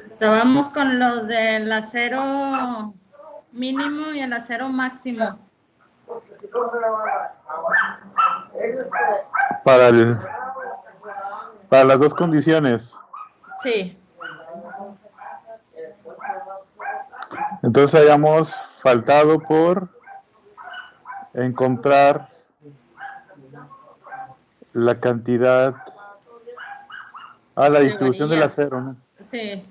Estábamos con lo del acero mínimo y el acero máximo. Para las dos condiciones. Sí. Entonces hayamos faltado por encontrar la cantidad la distribución del acero, ¿no? Sí.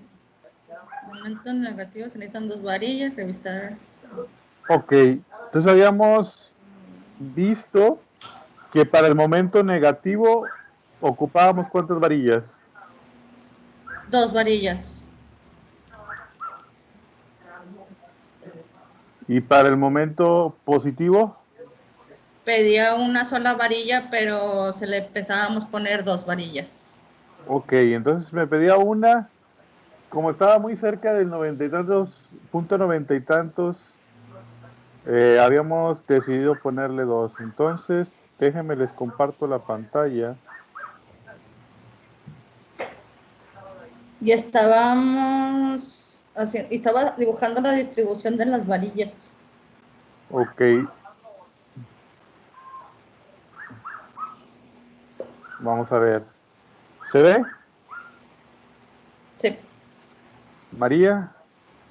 Momentos negativos, se necesitan 2 varillas, revisar. Ok, entonces habíamos visto que para el momento negativo ocupábamos ¿cuántas varillas? 2 varillas. ¿Y para el momento positivo? Pedía una sola varilla, pero se le empezábamos a poner 2 varillas. Ok, entonces me pedía una, como estaba muy cerca del 90 y tantos, punto 90 y tantos, habíamos decidido ponerle 2. Entonces, déjenme les comparto la pantalla. Y estábamos estaba dibujando la distribución de las varillas. Ok. Vamos a ver. ¿Se ve? Sí. María,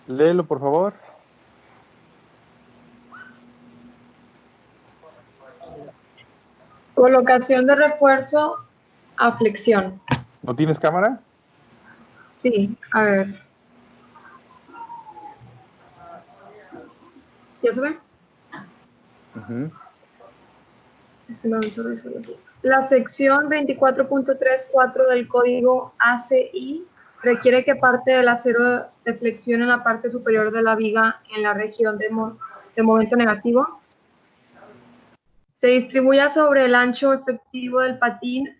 léelo por favor. Colocación de refuerzo a flexión. ¿No tienes cámara? Sí, a ver. ¿Ya se ve? La sección 24.34 del código ACI requiere que parte del acero de flexión en la parte superior de la viga en la región de momento negativo se distribuya sobre el ancho efectivo del patín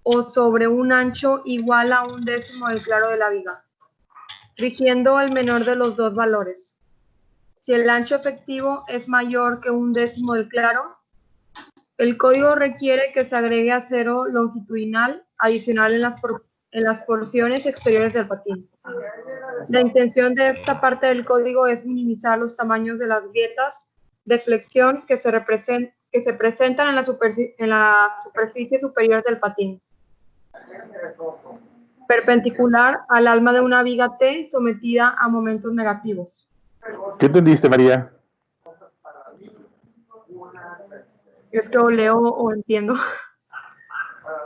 o sobre un ancho igual a 1/10 del claro de la viga, rigiendo el menor de los dos valores. Si el ancho efectivo es mayor que 1/10 del claro, el código requiere que se agregue acero longitudinal adicional en las porciones exteriores del patín. La intención de esta parte del código es minimizar los tamaños de las grietas de flexión que se presentan en la superficie superior del patín, perpendicular al alma de una viga T sometida a momentos negativos. ¿Qué entendiste, María? Es que o leo o entiendo.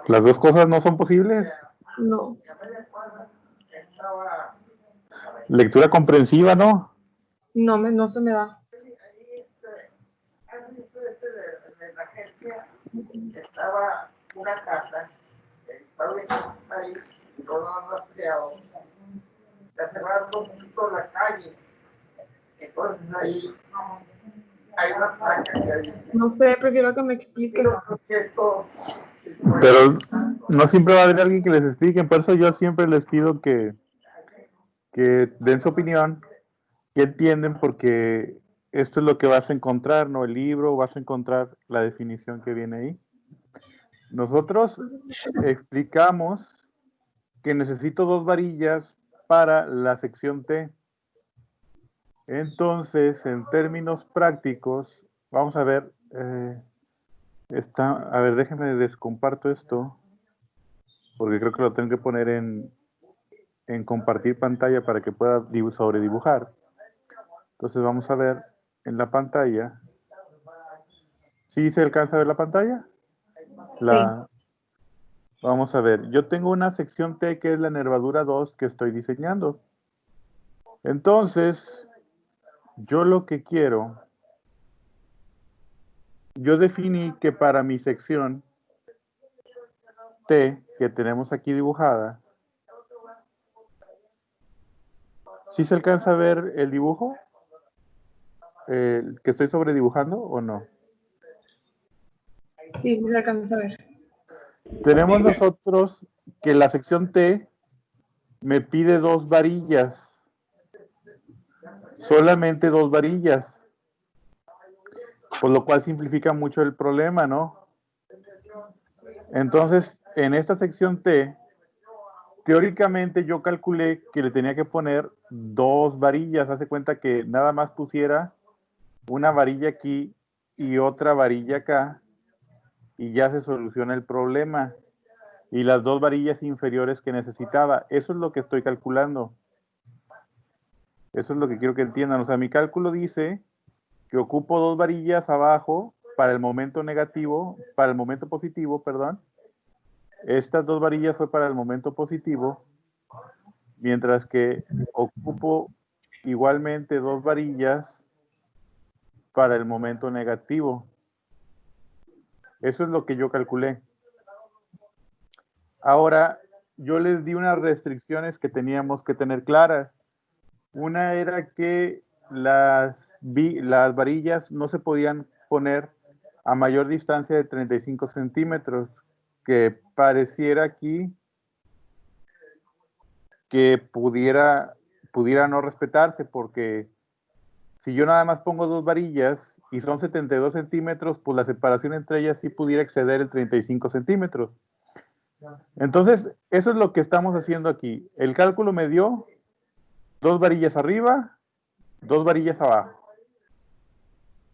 ¿Las dos cosas no son posibles? No. Lectura comprensiva, ¿no? No se me da. Estaba una casa, estaba ahí, y no lo han rastreado. Está cerrando un poquito la calle. Entonces ahí hay una placa que dice. No sé, prefiero que me explique. Pero no siempre va a haber alguien que les explique, por eso yo siempre les pido que den su opinión, que entienden, porque esto es lo que vas a encontrar, ¿no? El libro, vas a encontrar la definición que viene ahí. Nosotros explicamos que necesito 2 varillas para la sección T. Entonces, en términos prácticos, vamos a ver, a ver, déjenme descomparto esto, porque creo que lo tengo que poner en compartir pantalla para que pueda sobredibujar. Entonces vamos a ver en la pantalla. ¿Sí se alcanza a ver la pantalla? Vamos a ver, yo tengo una sección T que es la nervadura 2 que estoy diseñando. Entonces, yo lo que quiero, yo definí que para mi sección T, que tenemos aquí dibujada, ¿sí se alcanza a ver el dibujo? ¿Que estoy sobredibujando o no? Sí, se alcanza a ver. Tenemos nosotros que la sección T me pide 2 varillas. Solamente 2 varillas. Por lo cual simplifica mucho el problema, ¿no? Entonces, en esta sección T, teóricamente yo calculé que le tenía que poner 2 varillas. Hace cuenta que nada más pusiera una varilla aquí y otra varilla acá y ya se soluciona el problema. Y las 2 varillas inferiores que necesitaba. Eso es lo que estoy calculando. Eso es lo que quiero que entiendan. O sea, mi cálculo dice que ocupo 2 varillas abajo para el momento negativo, para el momento positivo, perdón. Estas 2 varillas fue para el momento positivo, mientras que ocupo igualmente 2 varillas para el momento negativo. Eso es lo que yo calculé. Ahora, yo les di unas restricciones que teníamos que tener claras. Una era que las varillas no se podían poner a mayor distancia de 35 centímetros, que pareciera aquí que pudiera no respetarse, porque si yo nada más pongo 2 varillas y son 72 centímetros, pues la separación entre ellas sí pudiera exceder el 35 centímetros. Entonces, eso es lo que estamos haciendo aquí. El cálculo me dio 2 varillas arriba, 2 varillas abajo.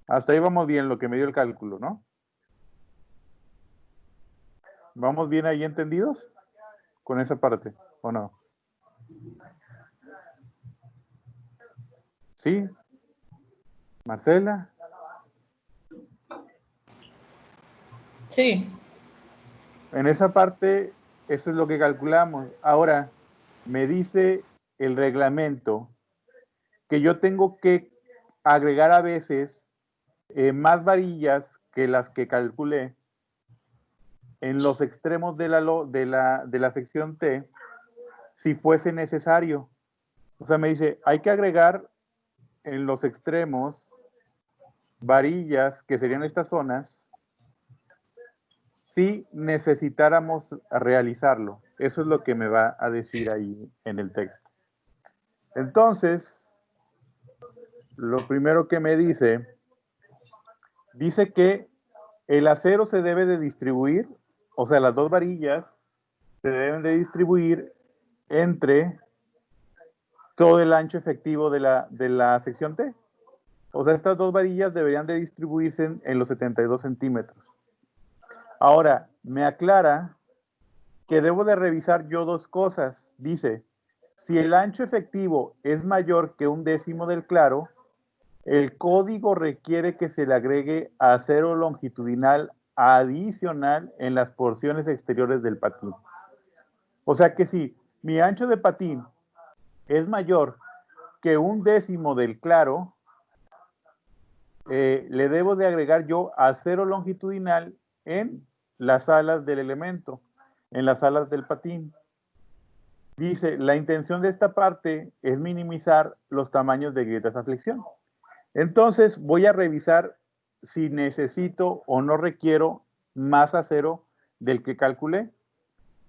Hasta ahí vamos bien, lo que me dio el cálculo, ¿no? ¿Vamos bien ahí entendidos con esa parte, o no? ¿Sí? ¿Marcela? Sí, En esa parte, eso es lo que calculamos. Ahora, me dice el reglamento que yo tengo que agregar a veces más varillas que las que calculé en los extremos de la sección T, si fuese necesario. O sea, me dice, hay que agregar en los extremos varillas, que serían estas zonas, si necesitáramos realizarlo. Eso es lo que me va a decir ahí en el texto. Entonces, lo primero que me dice que el acero se debe de distribuir, o sea, las 2 varillas se deben de distribuir entre todo el ancho efectivo de la sección T. O sea, estas 2 varillas deberían de distribuirse en los 72 centímetros. Ahora, me aclara que debo de revisar yo 2 cosas. Dice, si el ancho efectivo es mayor que 1/10 del claro, el código requiere que se le agregue acero longitudinal adicional en las porciones exteriores del patín. O sea que si mi ancho de patín es mayor que 1/10 del claro, le debo de agregar yo acero longitudinal en las alas del elemento, en las alas del patín. Dice, la intención de esta parte es minimizar los tamaños de grietas a flexión. Entonces voy a revisar si necesito o no requiero más acero del que calculé.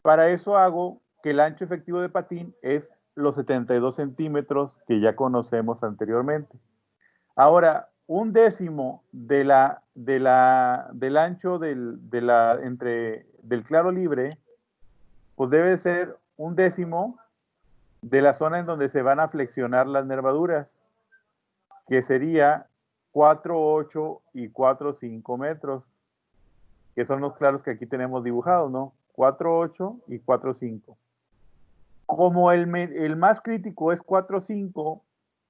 Para eso hago que el ancho efectivo de patín es los 72 centímetros que ya conocemos anteriormente. Ahora, 1/10 del ancho del claro libre, pues debe ser 1/10 de la zona en donde se van a flexionar las nervaduras, que sería 4,8 y 4,5 metros, que son los claros que aquí tenemos dibujados, ¿no? 4,8 y 4,5. Como el más crítico es 4,5,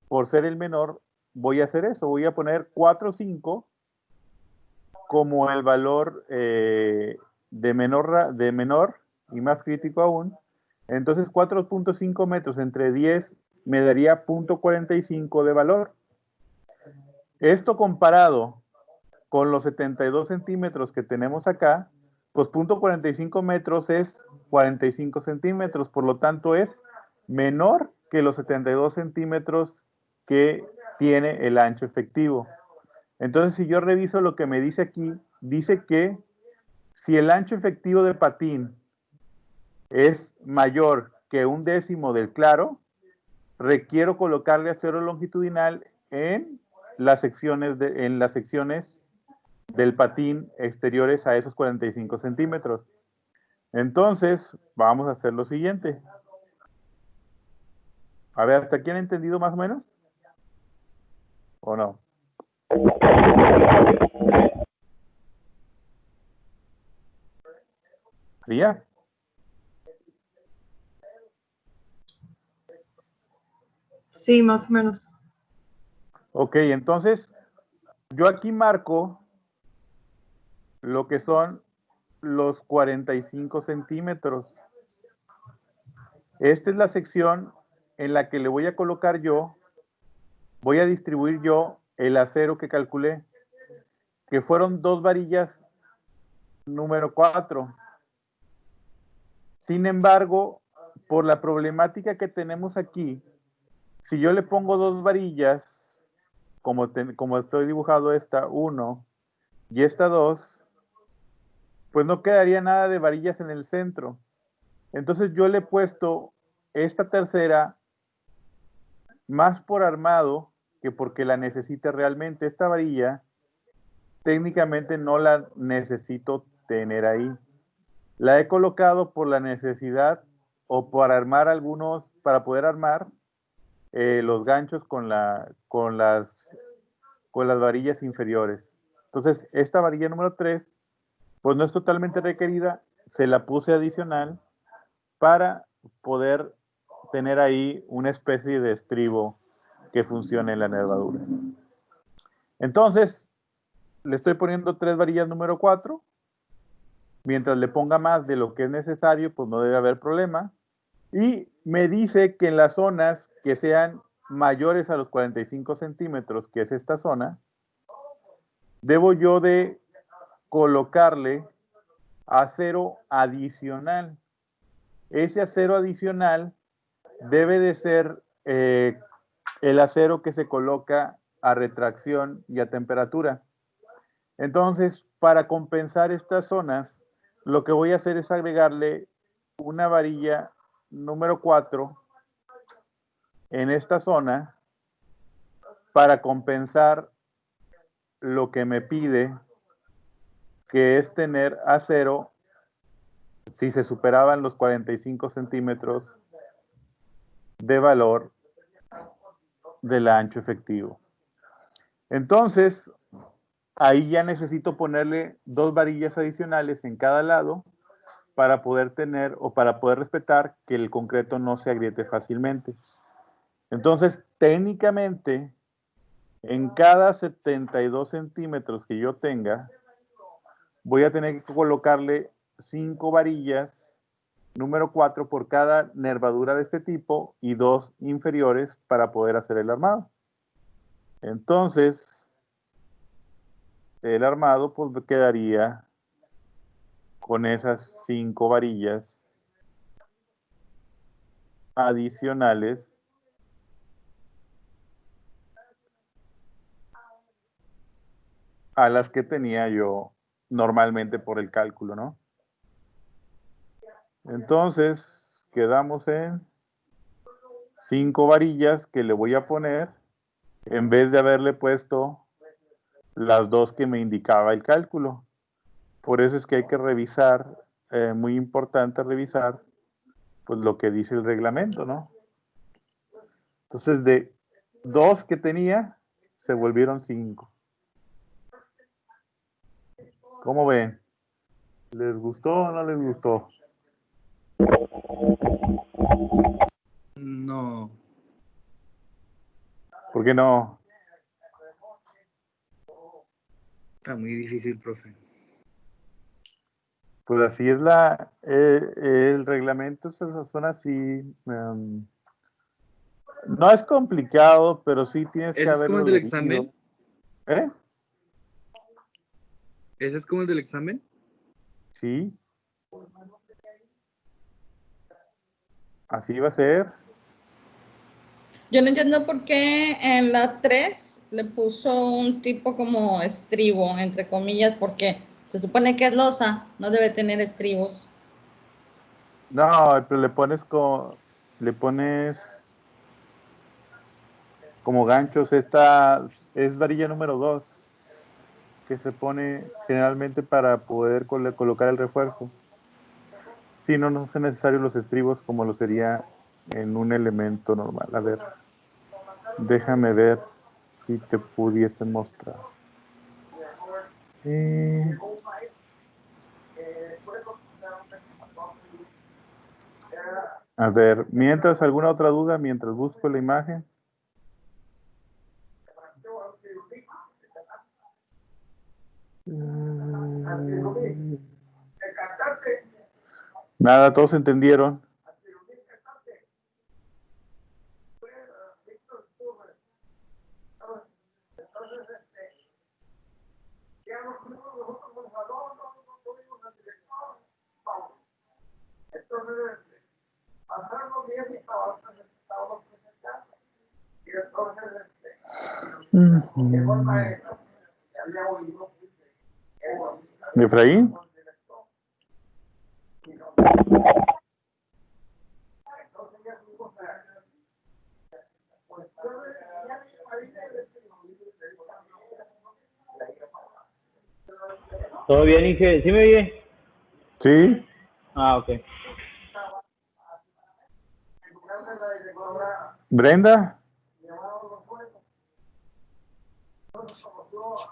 por ser el menor, voy a hacer eso, voy a poner 4,5 como el valor de menor y más crítico aún. Entonces 4,5 metros entre 10 me daría 0.45 de valor. Esto comparado con los 72 centímetros que tenemos acá, pues 0.45 metros es 45 centímetros, por lo tanto es menor que los 72 centímetros que tiene el ancho efectivo. Entonces, si yo reviso lo que me dice aquí, dice que si el ancho efectivo de patín es mayor que 1/10 del claro, requiero colocarle acero longitudinal en las secciones del patín exteriores a esos 45 centímetros. Entonces, vamos a hacer lo siguiente. A ver, ¿hasta aquí han entendido más o menos? ¿O no? ¿María? Sí, más o menos. Ok, entonces yo aquí marco lo que son los 45 centímetros. Esta es la sección en la que le voy a colocar yo, voy a distribuir yo el acero que calculé, que fueron 2 varillas número 4. Sin embargo, por la problemática que tenemos aquí, si yo le pongo 2 varillas, como estoy dibujado esta 1 y esta 2, pues no quedaría nada de varillas en el centro. Entonces yo le he puesto esta tercera más por armado que porque la necesite realmente. Esta varilla técnicamente no la necesito tener ahí. La he colocado por la necesidad o para armar para poder armar los ganchos con las varillas inferiores. Entonces, esta varilla número 3, pues no es totalmente requerida, se la puse adicional para poder tener ahí una especie de estribo que funcione en la nervadura. Entonces, le estoy poniendo 3 varillas número 4. Mientras le ponga más de lo que es necesario, pues no debe haber problema. Y me dice que en las zonas que sean mayores a los 45 centímetros, que es esta zona, debo yo de colocarle acero adicional. Ese acero adicional debe de ser el acero que se coloca a retracción y a temperatura. Entonces, para compensar estas zonas, lo que voy a hacer es agregarle una varilla número 4 en esta zona para compensar lo que me pide, que es tener acero si se superaban los 45 centímetros de valor del ancho efectivo. Entonces, ahí ya necesito ponerle 2 varillas adicionales en cada lado para poder tener o para poder respetar que el concreto no se agriete fácilmente. Entonces, técnicamente, en cada 72 centímetros que yo tenga, voy a tener que colocarle 5 varillas número 4 por cada nervadura de este tipo y 2 inferiores para poder hacer el armado. Entonces, el armado pues quedaría con esas 5 varillas adicionales a las que tenía yo normalmente por el cálculo, ¿no? Entonces, quedamos en 5 varillas que le voy a poner en vez de haberle puesto las 2 que me indicaba el cálculo. Por eso es que hay que revisar, muy importante revisar, pues lo que dice el reglamento, ¿no? Entonces, de 2 que tenía, se volvieron 5. ¿Cómo ven? ¿Les gustó o no les gustó? No. ¿Por qué no? Está muy difícil, profe. Pues así es el reglamento, son así. No es complicado, pero sí tienes que ¿Ese es como el haberlo del leído. examen? ¿Eh? ¿Ese es como el del examen? Sí. Así va a ser. Yo no entiendo por qué en la 3 le puso un tipo como estribo, entre comillas, porque se supone que es losa, no debe tener estribos. No, pero le pones como ganchos. Esta es varilla número 2, que se pone generalmente para poder colocar el refuerzo. Sí, no son necesarios los estribos como lo sería en un elemento normal. A ver, déjame ver si te pudiese mostrar. A ver, mientras, ¿alguna otra duda mientras busco la imagen? Nada, todos entendieron. Efraín. ¿Todo bien, Inge? ¿Sí me oye? Sí. Ah, ok. Brenda.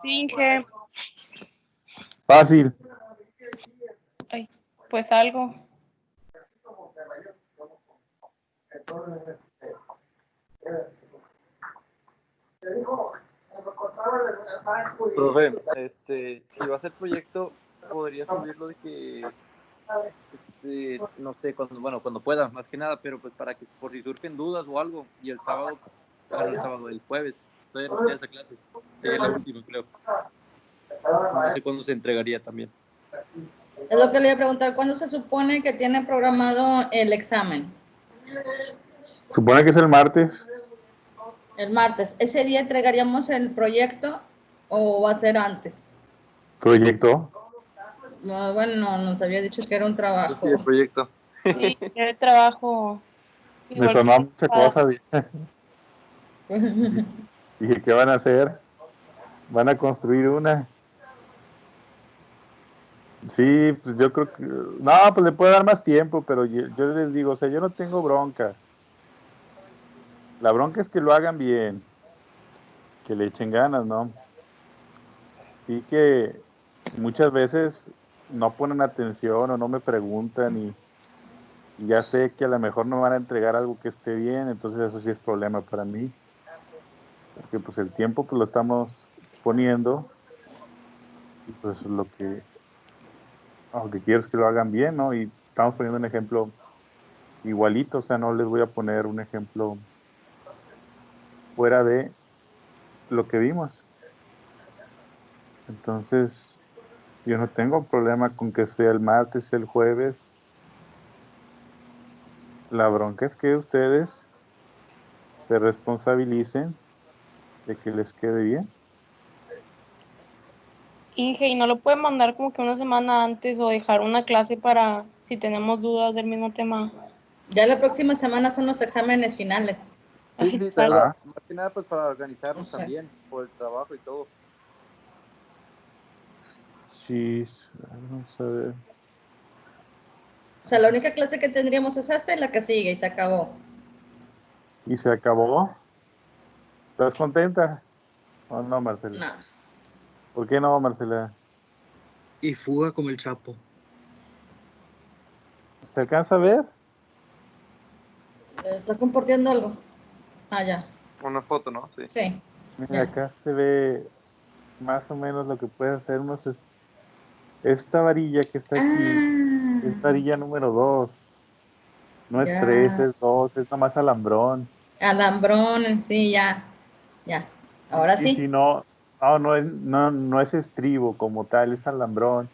Sí, Inge. Fácil. Ay, pues algo. Profe, si va a hacer proyecto, podría subirlo de que, no sé, cuando pueda, más que nada, pero pues para que por si surgen dudas o algo, y el sábado, el jueves, todavía nos queda esa clase, sería la última, creo. No sé cuándo se entregaría también. Es lo que le iba a preguntar, ¿cuándo se supone que tiene programado el examen? Supone que es el martes. El martes. ¿Ese día entregaríamos el proyecto o va a ser antes? Proyecto. No, bueno, nos había dicho que era un trabajo. Sí, el proyecto. Sí, el trabajo. Me Igual sonó que mucha cosa. Dije, ¿qué van a hacer? ¿Van a construir una? Sí, pues yo creo que... No, pues le puede dar más tiempo, pero yo les digo, o sea, yo no tengo bronca. La bronca es que lo hagan bien, que le echen ganas, ¿no? Sí que muchas veces no ponen atención o no me preguntan y ya sé que a lo mejor no van a entregar algo que esté bien, entonces eso sí es problema para mí. Porque pues el tiempo pues lo estamos poniendo y pues lo que quiero es que lo hagan bien, ¿no? Y estamos poniendo un ejemplo igualito, o sea, no les voy a poner un ejemplo fuera de lo que vimos. Entonces, yo no tengo problema con que sea el martes, el jueves. La bronca es que ustedes se responsabilicen de que les quede bien. Inge, ¿y no lo puede mandar como que una semana antes o dejar una clase para si tenemos dudas del mismo tema? Ya la próxima semana son los exámenes finales. Sí, Ay, también, Ah, más que nada pues para O organizarnos sea, también, por el trabajo y todo. sí, vamos a ver. la única clase que tendríamos es esta y la que sigue y se acabó. ¿Y se acabó? ¿Estás contenta? ¿O no, Marcela? No. ¿Por qué no, Marcela? Y fuga como el Chapo. ¿Se alcanza a ver? ¿Está compartiendo algo? Ah, ya. Una foto, ¿no? Sí. Sí. Mira, Ya. acá se ve más o menos lo que puede hacer esta varilla que está aquí es Ah, varilla número 2. No es 3, ya. es 2, es nomás alambrón. Alambrón, sí, ya. Ya. Ahora Y sí. si no, no es estribo como tal, es alambrón.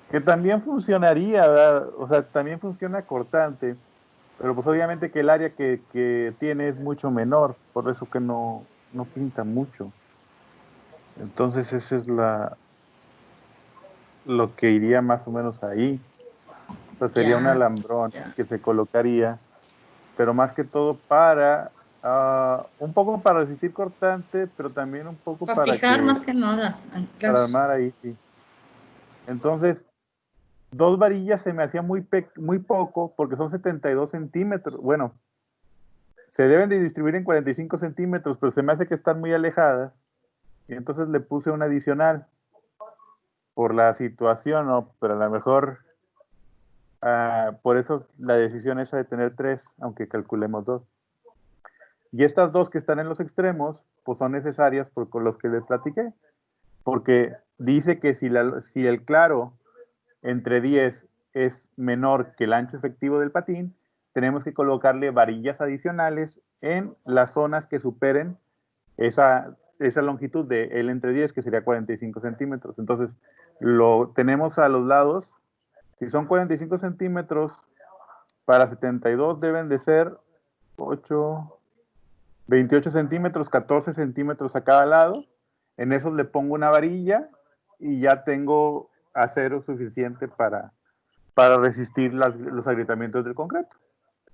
Que también funcionaría, ¿verdad? O sea, también funciona cortante, pero pues obviamente que el área que tiene es mucho menor, por eso que no pinta mucho. Entonces eso es lo que iría más o menos ahí. O sea, sería un Ya. alambrón Ya. que se colocaría, pero más que todo un poco para resistir cortante, pero también un poco Para fijar más que nada. para Anclas. armar ahí, sí. Entonces, 2 varillas se me hacía muy poco porque son 72 centímetros. Bueno, se deben de distribuir en 45 centímetros, pero se me hace que están muy alejadas. Y entonces le puse un adicional por la situación, ¿no? Pero a lo mejor, por eso la decisión esa de tener 3, aunque calculemos 2. Y estas 2 que están en los extremos, pues son necesarias con los que les platiqué. Porque dice que si el claro entre 10 es menor que el ancho efectivo del patín, tenemos que colocarle varillas adicionales en las zonas que superen esa longitud de L entre 10, que sería 45 centímetros. Entonces, lo tenemos a los lados. Si son 45 centímetros, para 72 deben de ser 28 centímetros, 14 centímetros a cada lado. En esos le pongo una varilla y ya tengo acero suficiente para resistir los agrietamientos del concreto.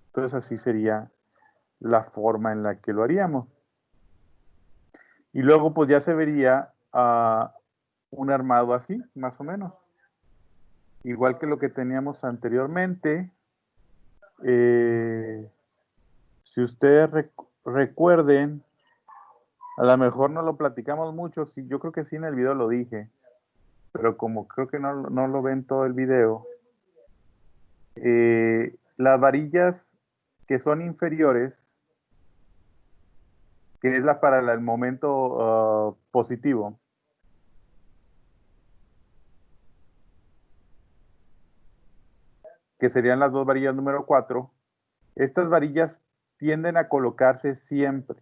Entonces así sería la forma en la que lo haríamos. Y luego pues ya se vería un armado así, más o menos. Igual que lo que teníamos anteriormente. Si ustedes recuerden, a lo mejor no lo platicamos mucho, sí, yo creo que sí en el video lo dije, pero como creo que no lo ven todo el video, las varillas que son inferiores, que es para el momento positivo, que serían las 2 varillas número 4, estas varillas tienden a colocarse siempre.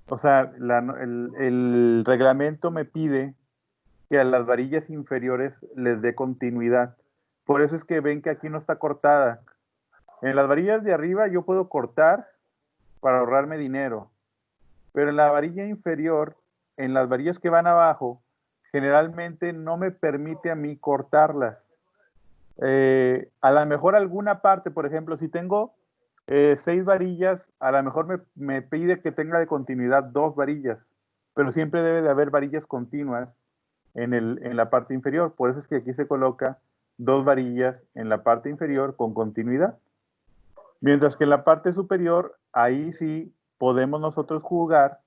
O sea, el reglamento me pide que a las varillas inferiores les dé continuidad. Por eso es que ven que aquí no está cortada. En las varillas de arriba yo puedo cortar para ahorrarme dinero. Pero en la varilla inferior, en las varillas que van abajo, generalmente no me permite a mí cortarlas. A lo mejor alguna parte, por ejemplo, si tengo 6 varillas, a lo mejor me pide que tenga de continuidad 2 varillas, pero siempre debe de haber varillas continuas en la parte inferior. Por eso es que aquí se coloca 2 varillas en la parte inferior con continuidad. Mientras que en la parte superior, ahí sí podemos nosotros jugar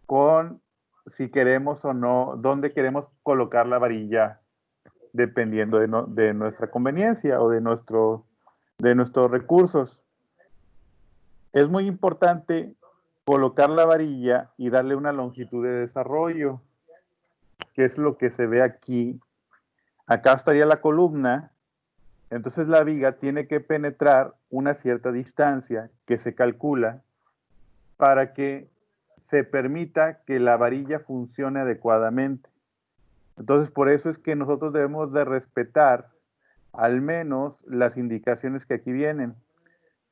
con si queremos o no, dónde queremos colocar la varilla, dependiendo de nuestra conveniencia o de nuestros recursos. Es muy importante colocar la varilla y darle una longitud de desarrollo, que es lo que se ve aquí. Acá estaría la columna, entonces la viga tiene que penetrar una cierta distancia que se calcula para que se permita que la varilla funcione adecuadamente. Entonces, por eso es que nosotros debemos de respetar al menos las indicaciones que aquí vienen.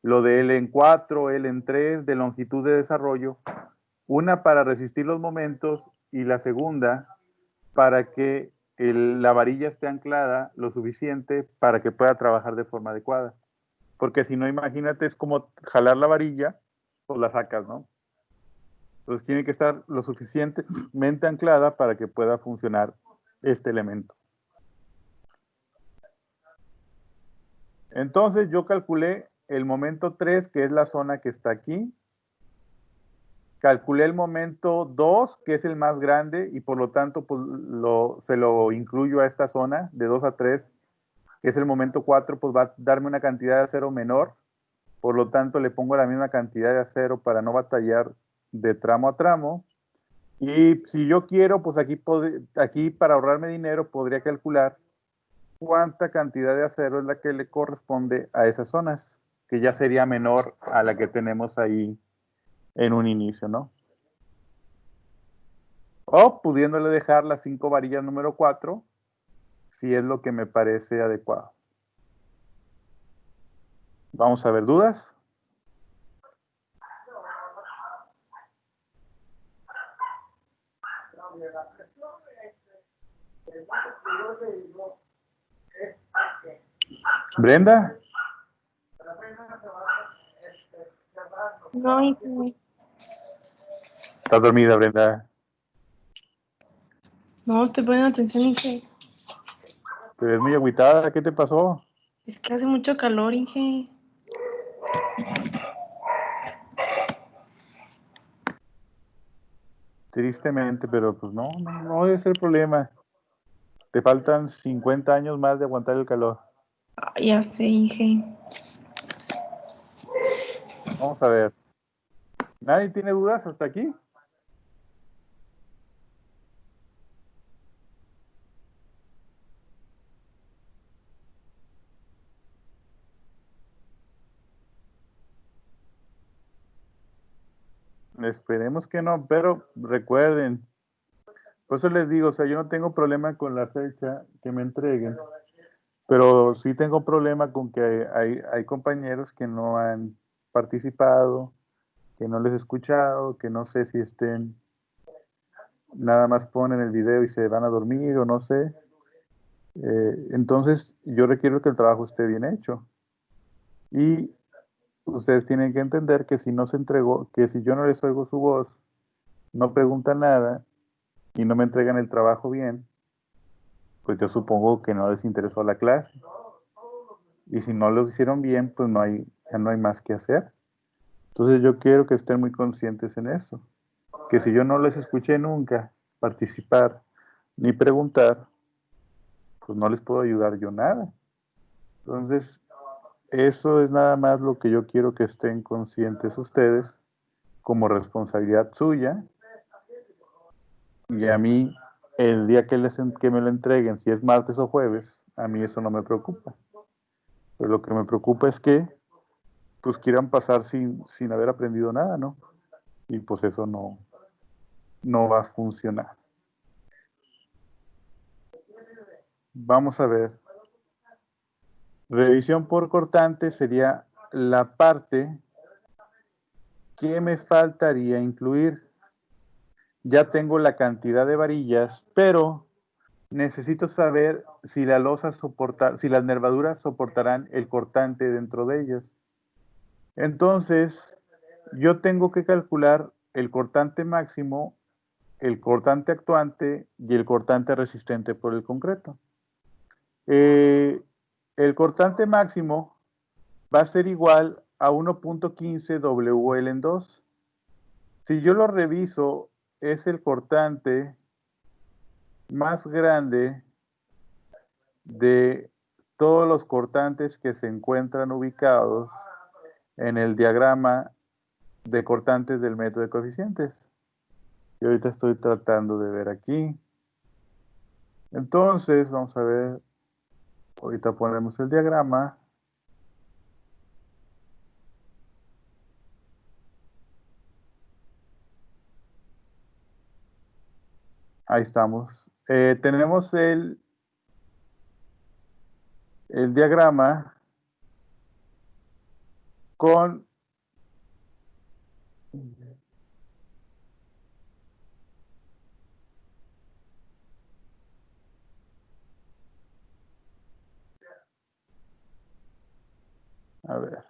Lo de L en 4, L en 3, de longitud de desarrollo. Una para resistir los momentos y la segunda para que la varilla esté anclada lo suficiente para que pueda trabajar de forma adecuada. Porque si no, imagínate, es como jalar la varilla, pues la sacas, ¿no? Entonces tiene que estar lo suficientemente anclada para que pueda funcionar este elemento. Entonces yo calculé el momento 3, que es la zona que está aquí. Calculé el momento 2, que es el más grande, y por lo tanto pues, se lo incluyo a esta zona, de 2 a 3, que es el momento 4, pues va a darme una cantidad de acero menor. Por lo tanto, le pongo la misma cantidad de acero para no batallar de tramo a tramo. Y si yo quiero, pues aquí para ahorrarme dinero, podría calcular cuánta cantidad de acero es la que le corresponde a esas zonas, que ya sería menor a la que tenemos ahí en un inicio, ¿no? O pudiéndole dejar las 5 varillas número 4, si es lo que me parece adecuado. Vamos a ver, ¿dudas? ¿Brenda? No, ¿Estás dormida, Brenda? no, estoy poniendo atención, Inge. Te ves muy agüitada, ¿qué te pasó? Es que hace mucho calor, Inge. Tristemente, pero pues no debe ser problema. Te faltan 50 años más de aguantar el calor. Ya sé, Inge. Vamos a ver. ¿Nadie tiene dudas hasta aquí? Esperemos que no, pero recuerden, por eso les digo, o sea, yo no tengo problema con la fecha que me entreguen, pero sí tengo problema con que hay compañeros que no han participado, que no les he escuchado, que no sé si estén, nada más ponen el video y se van a dormir o no sé. Entonces, yo requiero que el trabajo esté bien hecho. Y ustedes tienen que entender que si no se entregó, que si yo no les oigo su voz, no preguntan nada y no me entregan el trabajo bien, pues yo supongo que no les interesó la clase. Y si no lo hicieron bien, pues ya no hay más que hacer. Entonces yo quiero que estén muy conscientes en eso. Que si yo no les escuché nunca participar ni preguntar, pues no les puedo ayudar yo nada. Entonces, eso es nada más lo que yo quiero que estén conscientes ustedes como responsabilidad suya. Y a mí, el día que me lo entreguen, si es martes o jueves, a mí eso no me preocupa. Pero lo que me preocupa es que pues quieran pasar sin haber aprendido nada, ¿no? Y pues eso no va a funcionar. Vamos a ver. Revisión por cortante sería la parte que me faltaría incluir. Ya tengo la cantidad de varillas, pero necesito saber si si las nervaduras soportarán el cortante dentro de ellas. Entonces, yo tengo que calcular el cortante máximo, el cortante actuante y el cortante resistente por el concreto. El cortante máximo va a ser igual a 1.15 WL en 2. Si yo lo reviso, es el cortante más grande de todos los cortantes que se encuentran ubicados en el diagrama de cortantes del método de coeficientes. Y ahorita estoy tratando de ver aquí. Entonces, vamos a ver. Ahorita ponemos el diagrama. Ahí estamos. Tenemos el diagrama con a ver,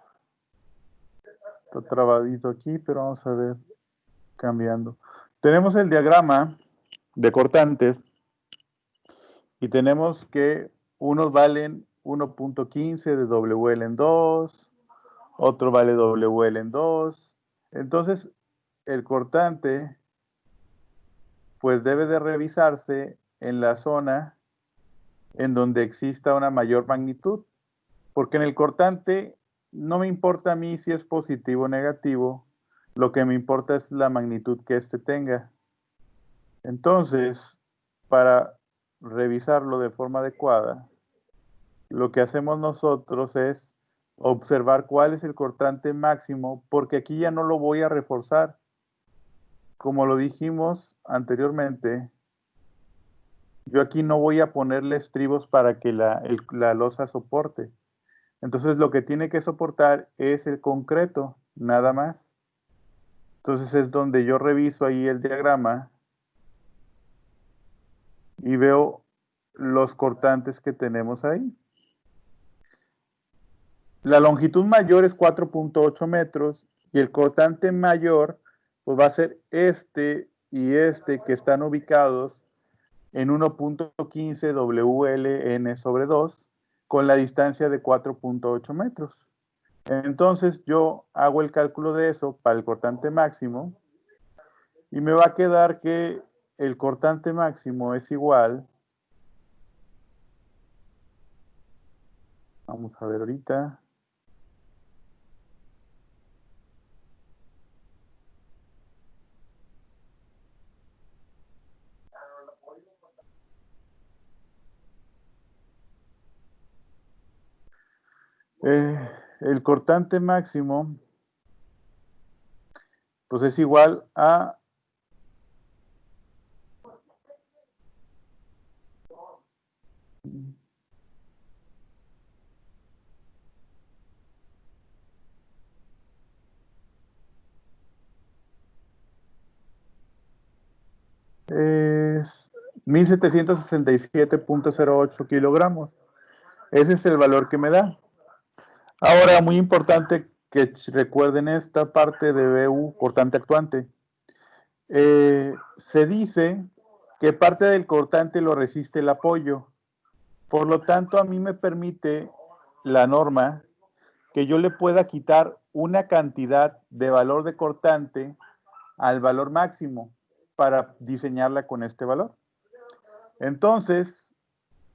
está trabadito aquí, pero vamos a ver, cambiando. Tenemos el diagrama de cortantes y tenemos que unos valen 1.15 de WL en 2, otro vale WL en 2. Entonces, el cortante pues debe de revisarse en la zona en donde exista una mayor magnitud, porque en el cortante no me importa a mí si es positivo o negativo, lo que me importa es la magnitud que éste tenga. Entonces, para revisarlo de forma adecuada, lo que hacemos nosotros es observar cuál es el cortante máximo, porque aquí ya no lo voy a reforzar. Como lo dijimos anteriormente, yo aquí no voy a ponerle estribos para que la losa soporte. Entonces lo que tiene que soportar es el concreto, nada más. Entonces es donde yo reviso ahí el diagrama y veo los cortantes que tenemos ahí. La longitud mayor es 4.8 metros y el cortante mayor pues va a ser este y este que están ubicados en 1.15 WLN sobre 2 con la distancia de 4.8 metros. Entonces yo hago el cálculo de eso para el cortante máximo Y me va a quedar que el cortante máximo es igual. Vamos a ver ahorita. El cortante máximo, pues es igual a es 1767.08 kilogramos. Ese es el valor que me da. Ahora, muy importante que recuerden esta parte de BU, cortante actuante. Se dice que parte del cortante lo resiste el apoyo. Por lo tanto, a mí me permite la norma que yo le pueda quitar una cantidad de valor de cortante al valor máximo para diseñarla con este valor. Entonces,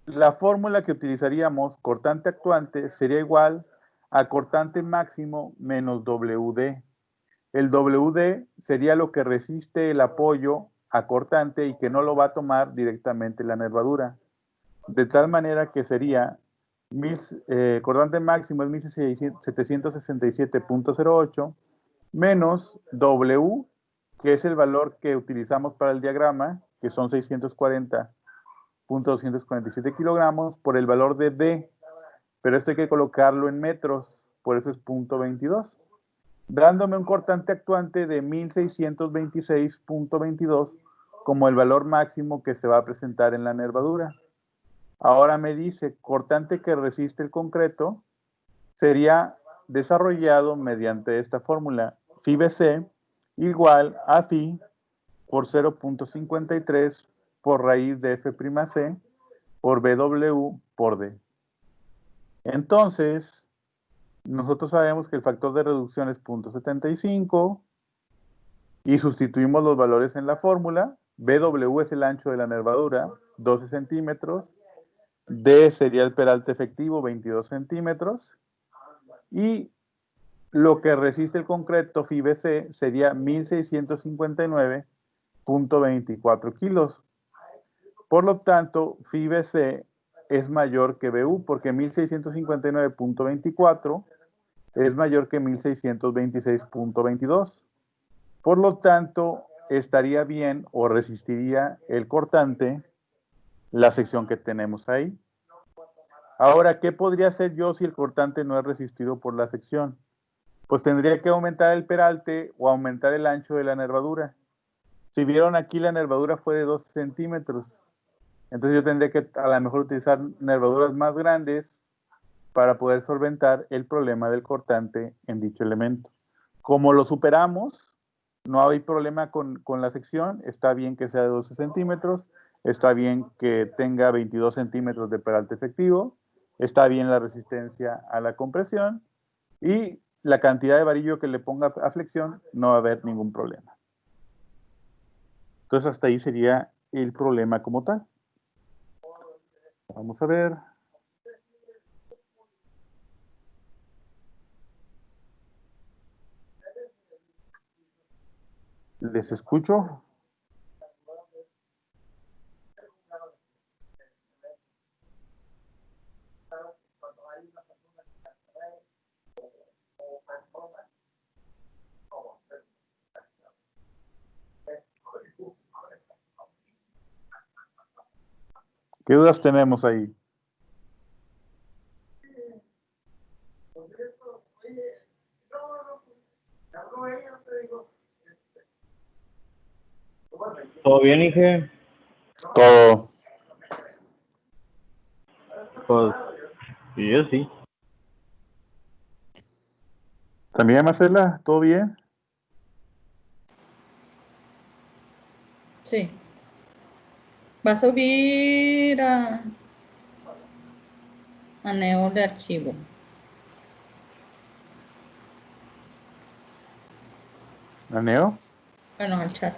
la fórmula que utilizaríamos, cortante actuante, sería igual a cortante máximo menos WD. El WD sería lo que resiste el apoyo a cortante y que no lo va a tomar directamente la nervadura. De tal manera que sería, cortante máximo es 1767.08 menos W, que es el valor que utilizamos para el diagrama, que son 640.247 kilogramos, por el valor de D, pero esto hay que colocarlo en metros, por eso es 0.22, dándome un cortante actuante de 1626.22 como el valor máximo que se va a presentar en la nervadura. Ahora me dice, cortante que resiste el concreto sería desarrollado mediante esta fórmula, phi BC igual a phi por 0.53 por raíz de F'C por BW por D. Entonces, nosotros sabemos que el factor de reducción es 0.75 y sustituimos los valores en la fórmula. BW es el ancho de la nervadura, 12 centímetros. D sería el peralte efectivo, 22 centímetros. Y lo que resiste el concreto, phi BC, sería 1659.24 kilos. Por lo tanto, phi BC es mayor que BU, porque 1659.24 es mayor que 1626.22. Por lo tanto, estaría bien o resistiría el cortante la sección que tenemos ahí. Ahora, ¿qué podría hacer yo si el cortante no es resistido por la sección? Pues tendría que aumentar el peralte o aumentar el ancho de la nervadura. Si vieron aquí, la nervadura fue de 12 centímetros. Entonces yo tendría que a lo mejor utilizar nervaduras más grandes para poder solventar el problema del cortante en dicho elemento. Como lo superamos, no hay problema con la sección, está bien que sea de 12 centímetros, está bien que tenga 22 centímetros de peralte efectivo, está bien la resistencia a la compresión y la cantidad de varillo que le ponga a flexión no va a haber ningún problema. Entonces hasta ahí sería el problema como tal. Vamos a ver. ¿Les escucho? ¿Qué dudas tenemos ahí? ¿Todo bien, Inge? Todo. Pues yo sí. ¿También, Marcela? ¿Todo bien? Sí. Va a subir a Neo de archivo. ¿Aneo? Bueno, al chat.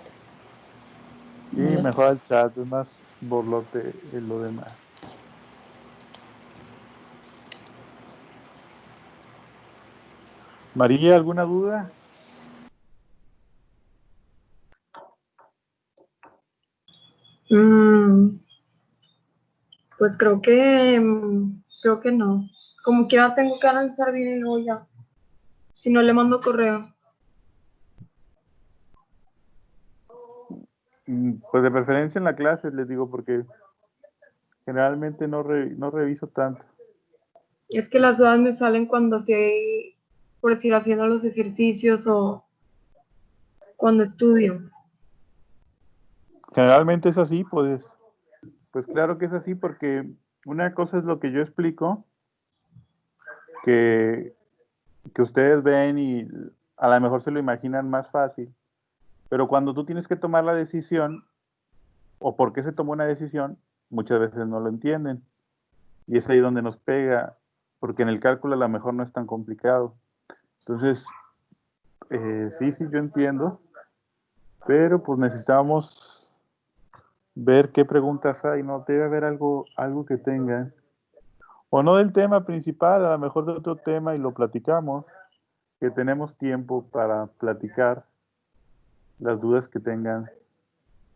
Sí, mejor el chat, es más borlote en lo demás. María, ¿alguna duda? Pues creo que no. Como quiera tengo que analizar bien y luego ya. Si no le mando correo. Pues de preferencia en la clase, les digo, porque generalmente no reviso tanto. Es que las dudas me salen cuando estoy, por decir, haciendo los ejercicios o cuando estudio. Generalmente es así, pues claro que es así, porque una cosa es lo que yo explico, que ustedes ven y a lo mejor se lo imaginan más fácil, pero cuando tú tienes que tomar la decisión, o por qué se tomó una decisión, muchas veces no lo entienden. Y es ahí donde nos pega, porque en el cálculo a lo mejor no es tan complicado. Entonces, sí, yo entiendo, pero pues necesitamos ver qué preguntas hay, ¿no? Debe haber algo que tengan. O no del tema principal, a lo mejor de otro tema y lo platicamos, que tenemos tiempo para platicar las dudas que tengan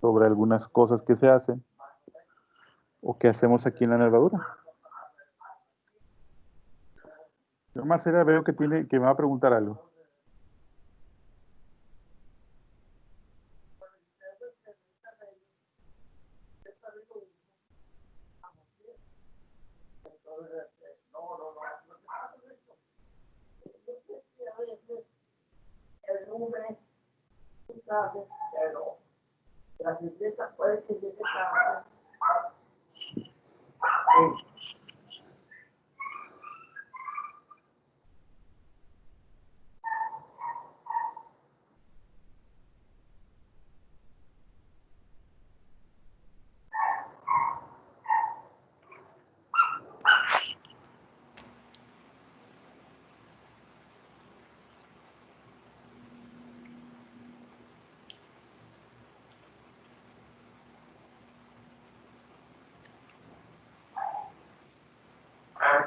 sobre algunas cosas que se hacen o que hacemos aquí en la nervadura. Yo, Marcela, veo que me va a preguntar algo. El lunes, tú sabes, pero la visita puede que llegue tarde.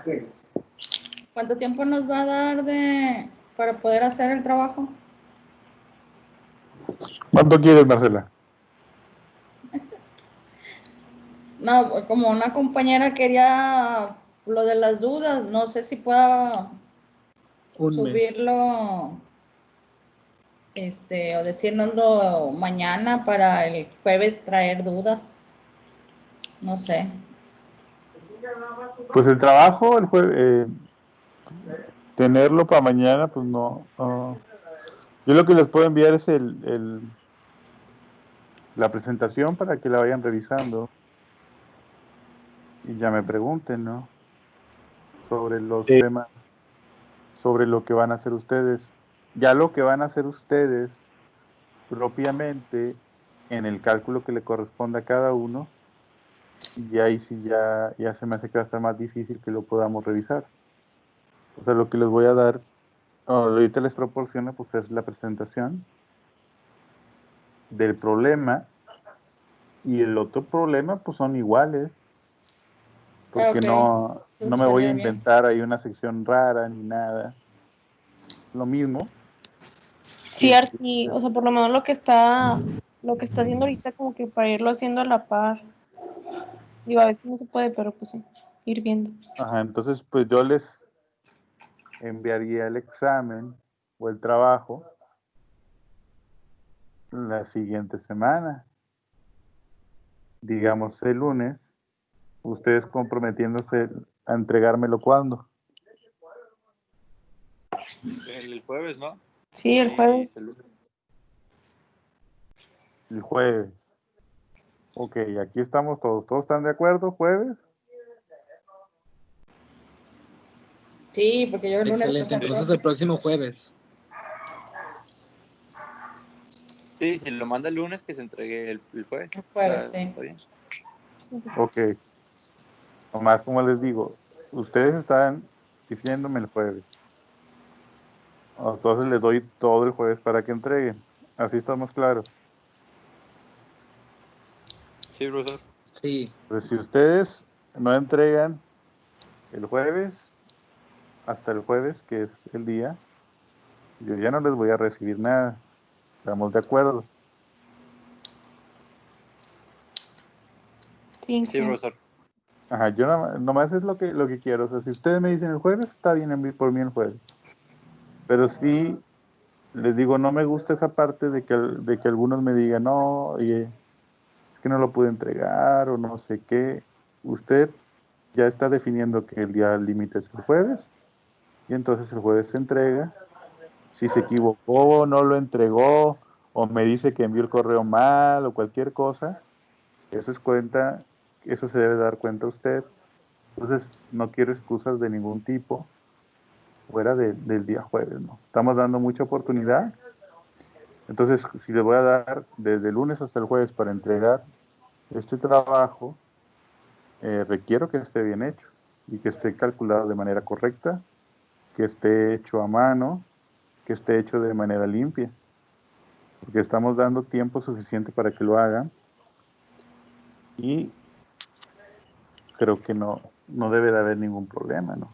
Sí. ¿Cuánto tiempo nos va a dar para poder hacer el trabajo? ¿Cuánto quieres, Marcela? No, como una compañera quería lo de las dudas, no sé si pueda subirlo, o decírnoslo mañana para el jueves traer dudas. No sé. Pues el trabajo, el jueves, tenerlo para mañana, pues no. Yo lo que les puedo enviar es la presentación para que la vayan revisando y ya me pregunten, ¿no? Sobre los temas, sobre lo que van a hacer ustedes. Ya lo que van a hacer ustedes propiamente en el cálculo que le corresponde a cada uno, y ahí sí ya se me hace que va a estar más difícil que lo podamos revisar. O sea, lo que les voy a dar, ahorita les proporciono, pues es la presentación del problema, y el otro problema, pues son iguales, porque Ok, no me voy a estaría bien. inventar ahí una sección rara ni nada. Lo mismo. Sí, Arqui, o sea, por lo menos lo que está haciendo ahorita como que para irlo haciendo a la par. Digo, a veces no se puede, pero pues sí, ir viendo. Ajá, entonces pues yo les enviaría el examen o el trabajo la siguiente semana, digamos el lunes, ustedes comprometiéndose a entregármelo cuando. El jueves, ¿no? Sí, el jueves. El jueves. Ok, aquí estamos todos. ¿Todos están de acuerdo? ¿Jueves? Sí, porque yo el lunes... Excelente, entonces el próximo jueves. Sí, si lo manda el lunes, que se entregue el jueves. El jueves, Está bien. Ok. Nomás como les digo, ustedes están diciéndome el jueves. Entonces les doy todo el jueves para que entreguen. Así estamos claros. Sí, profesor. Sí. Pues si ustedes no entregan el jueves, hasta el jueves, que es el día, yo ya no les voy a recibir nada. ¿Estamos de acuerdo? Sí, Sí, profesor. Ajá, yo nomás es lo que quiero. O sea, si ustedes me dicen el jueves, está bien por mí el jueves. Pero sí, les digo, no me gusta esa parte de que algunos me digan, no, oye, es que no lo pude entregar o no sé qué. Usted ya está definiendo que el día límite es el jueves y entonces el jueves se entrega. Si se equivocó, no lo entregó o me dice que envió el correo mal o cualquier cosa, eso se debe dar cuenta usted. Entonces no quiero excusas de ningún tipo fuera del día jueves, ¿no? Estamos dando mucha oportunidad. Entonces, si le voy a dar desde el lunes hasta el jueves para entregar este trabajo, requiero que esté bien hecho y que esté calculado de manera correcta, que esté hecho a mano, que esté hecho de manera limpia, porque estamos dando tiempo suficiente para que lo hagan y creo que no debe de haber ningún problema, ¿no?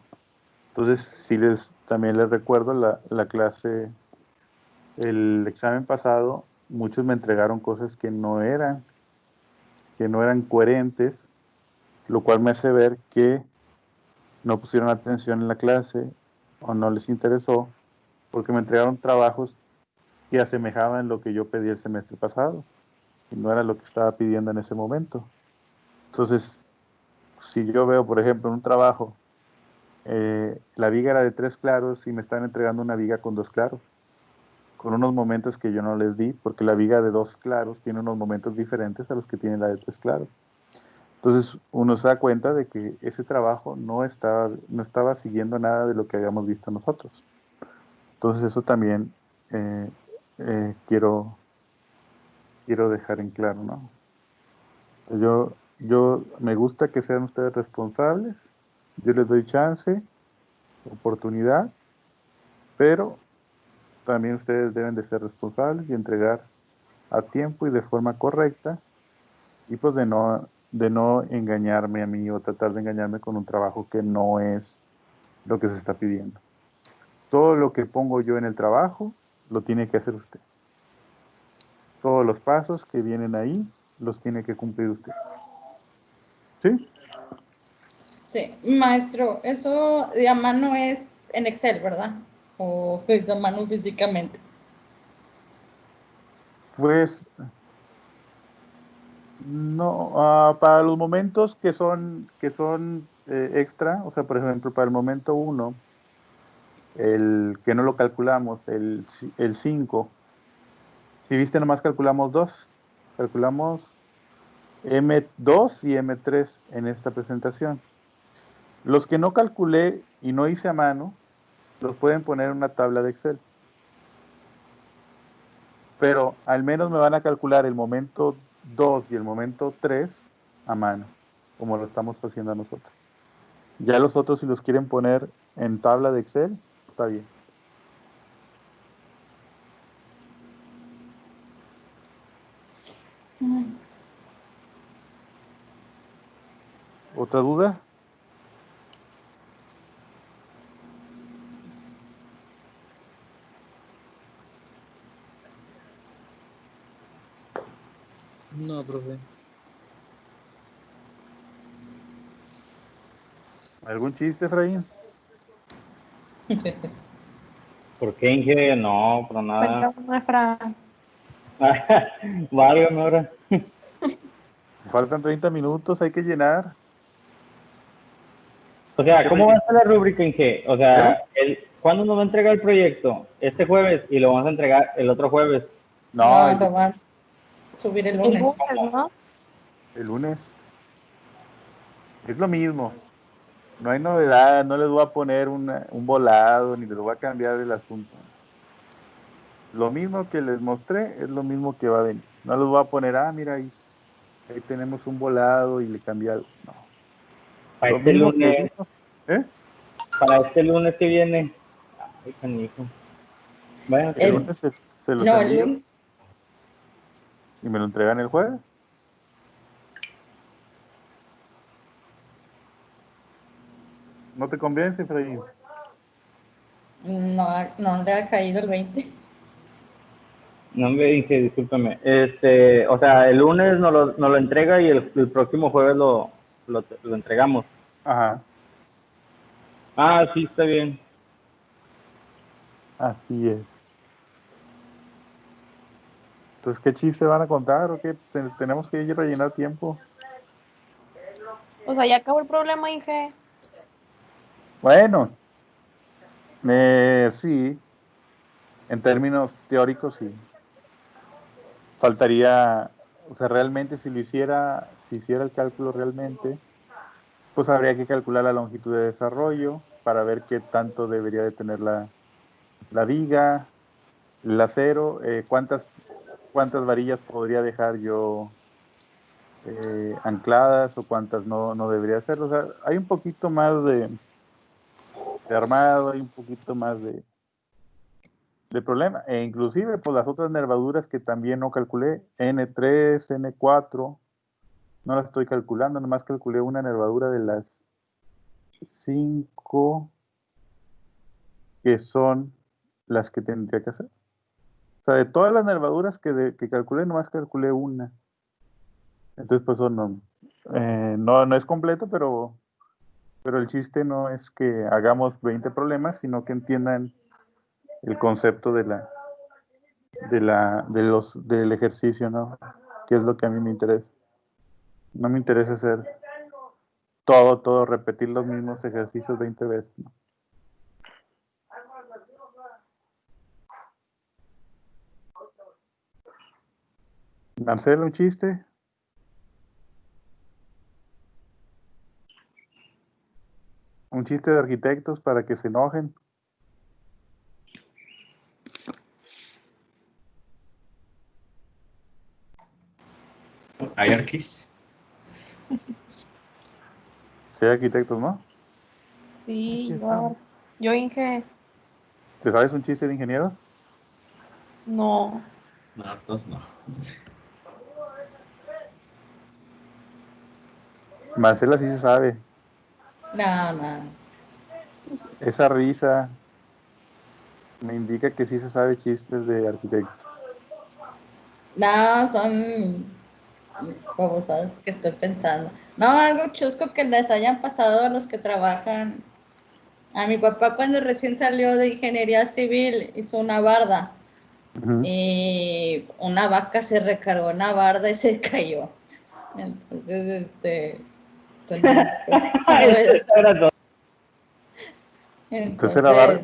Entonces, también les recuerdo la clase, el examen pasado, muchos me entregaron cosas que no eran coherentes, lo cual me hace ver que no pusieron atención en la clase o no les interesó, porque me entregaron trabajos que asemejaban lo que yo pedí el semestre pasado, y no era lo que estaba pidiendo en ese momento. Entonces, si yo veo, por ejemplo, en un trabajo, la viga era de 3 claros y me están entregando una viga con 2 claros, con unos momentos que yo no les di, porque la viga de 2 claros tiene unos momentos diferentes a los que tiene la de 3 claros. Entonces uno se da cuenta de que ese trabajo no estaba siguiendo nada de lo que habíamos visto nosotros. Entonces eso también quiero dejar en claro, ¿no? Yo me gusta que sean ustedes responsables, yo les doy chance, oportunidad, pero también ustedes deben de ser responsables y entregar a tiempo y de forma correcta, y pues de no engañarme a mí o tratar de engañarme con un trabajo que no es lo que se está pidiendo. Todo lo que pongo yo en el trabajo lo tiene que hacer usted. Todos los pasos que vienen ahí los tiene que cumplir usted. ¿Sí? Sí, maestro, eso de a mano es en Excel, ¿verdad? O es a mano físicamente. Pues no, para los momentos que son extra, o sea, por ejemplo, para el momento 1, el que no lo calculamos, el 5, si viste nomás calculamos 2, calculamos M2 y M3 en esta presentación. Los que no calculé y no hice a mano, los pueden poner en una tabla de Excel. Pero al menos me van a calcular el momento 2 y el momento 3 a mano, como lo estamos haciendo nosotros. Ya los otros, si los quieren poner en tabla de Excel, está bien. ¿Otra duda? No, profe. ¿Algún chiste, Efraín? ¿Por qué, Inge? No, para nada. Cuenta una frase. Válgame ahora. Faltan 30 minutos, hay que llenar. O sea, ¿cómo va a ser la rúbrica, Inge? O sea, ¿cuándo nos va a entregar el proyecto? Este jueves y lo vamos a entregar el otro jueves. No, No, lo van a subir el El lunes. lunes, ¿no? el lunes. Es lo mismo. No hay novedad, no les voy a poner un volado, ni les voy a cambiar el asunto. Lo mismo que les mostré es lo mismo que va a venir. No les voy a poner, mira, ahí tenemos un volado y le cambié algo. No. Para Lo este mismo que lunes, vimos. ¿Eh? para este lunes que viene. Ay, canijo. Bueno, El El, lunes se los no, el envío lunes. y me lo entregan el jueves. ¿No te convence, Freddy? No le ha caído el 20. No me dije, discúlpame. O sea, el lunes nos lo entrega y el próximo jueves lo entregamos. Ajá, Ah, sí, está bien. así es. Entonces, ¿qué chiste van a contar o qué? Tenemos que ir a rellenar tiempo. O sea, ya acabó el problema, Inge. Bueno, sí, en términos teóricos sí. Faltaría, o sea, realmente si hiciera el cálculo realmente, pues habría que calcular la longitud de desarrollo para ver qué tanto debería de tener la viga, el acero, cuántas varillas podría dejar yo ancladas o cuántas no debería hacer. O sea, hay un poquito más de armado, hay un poquito más de problema. E inclusive, pues las otras nervaduras que también no calculé, N3, N4, no las estoy calculando, nomás calculé una nervadura de las 5 que son las que tendría que hacer. O sea, de todas las nervaduras que calculé, nomás calculé una. Entonces, pues eso no es completo, pero el chiste no es que hagamos 20 problemas, sino que entiendan el concepto del ejercicio, ¿no? Que es lo que a mí me interesa. No me interesa hacer todo, repetir los mismos ejercicios 20 veces, ¿no? Marcelo, un chiste. Un chiste de arquitectos para que se enojen. ¿Hay arquis? Si hay arquitectos, ¿no? Sí, Aquí estamos. yo Inge. ¿Te sabes un chiste de ingeniero? No. No, todos no. Marcela sí se sabe. No. Esa risa me indica que sí se sabe chistes de arquitectos. No, son cosas que estoy pensando. No, algo chusco que les hayan pasado a los que trabajan. A mi papá cuando recién salió de ingeniería civil hizo una barda. Ujú. Y una vaca se recargó en la barda y se cayó. Entonces, pues, Entonces era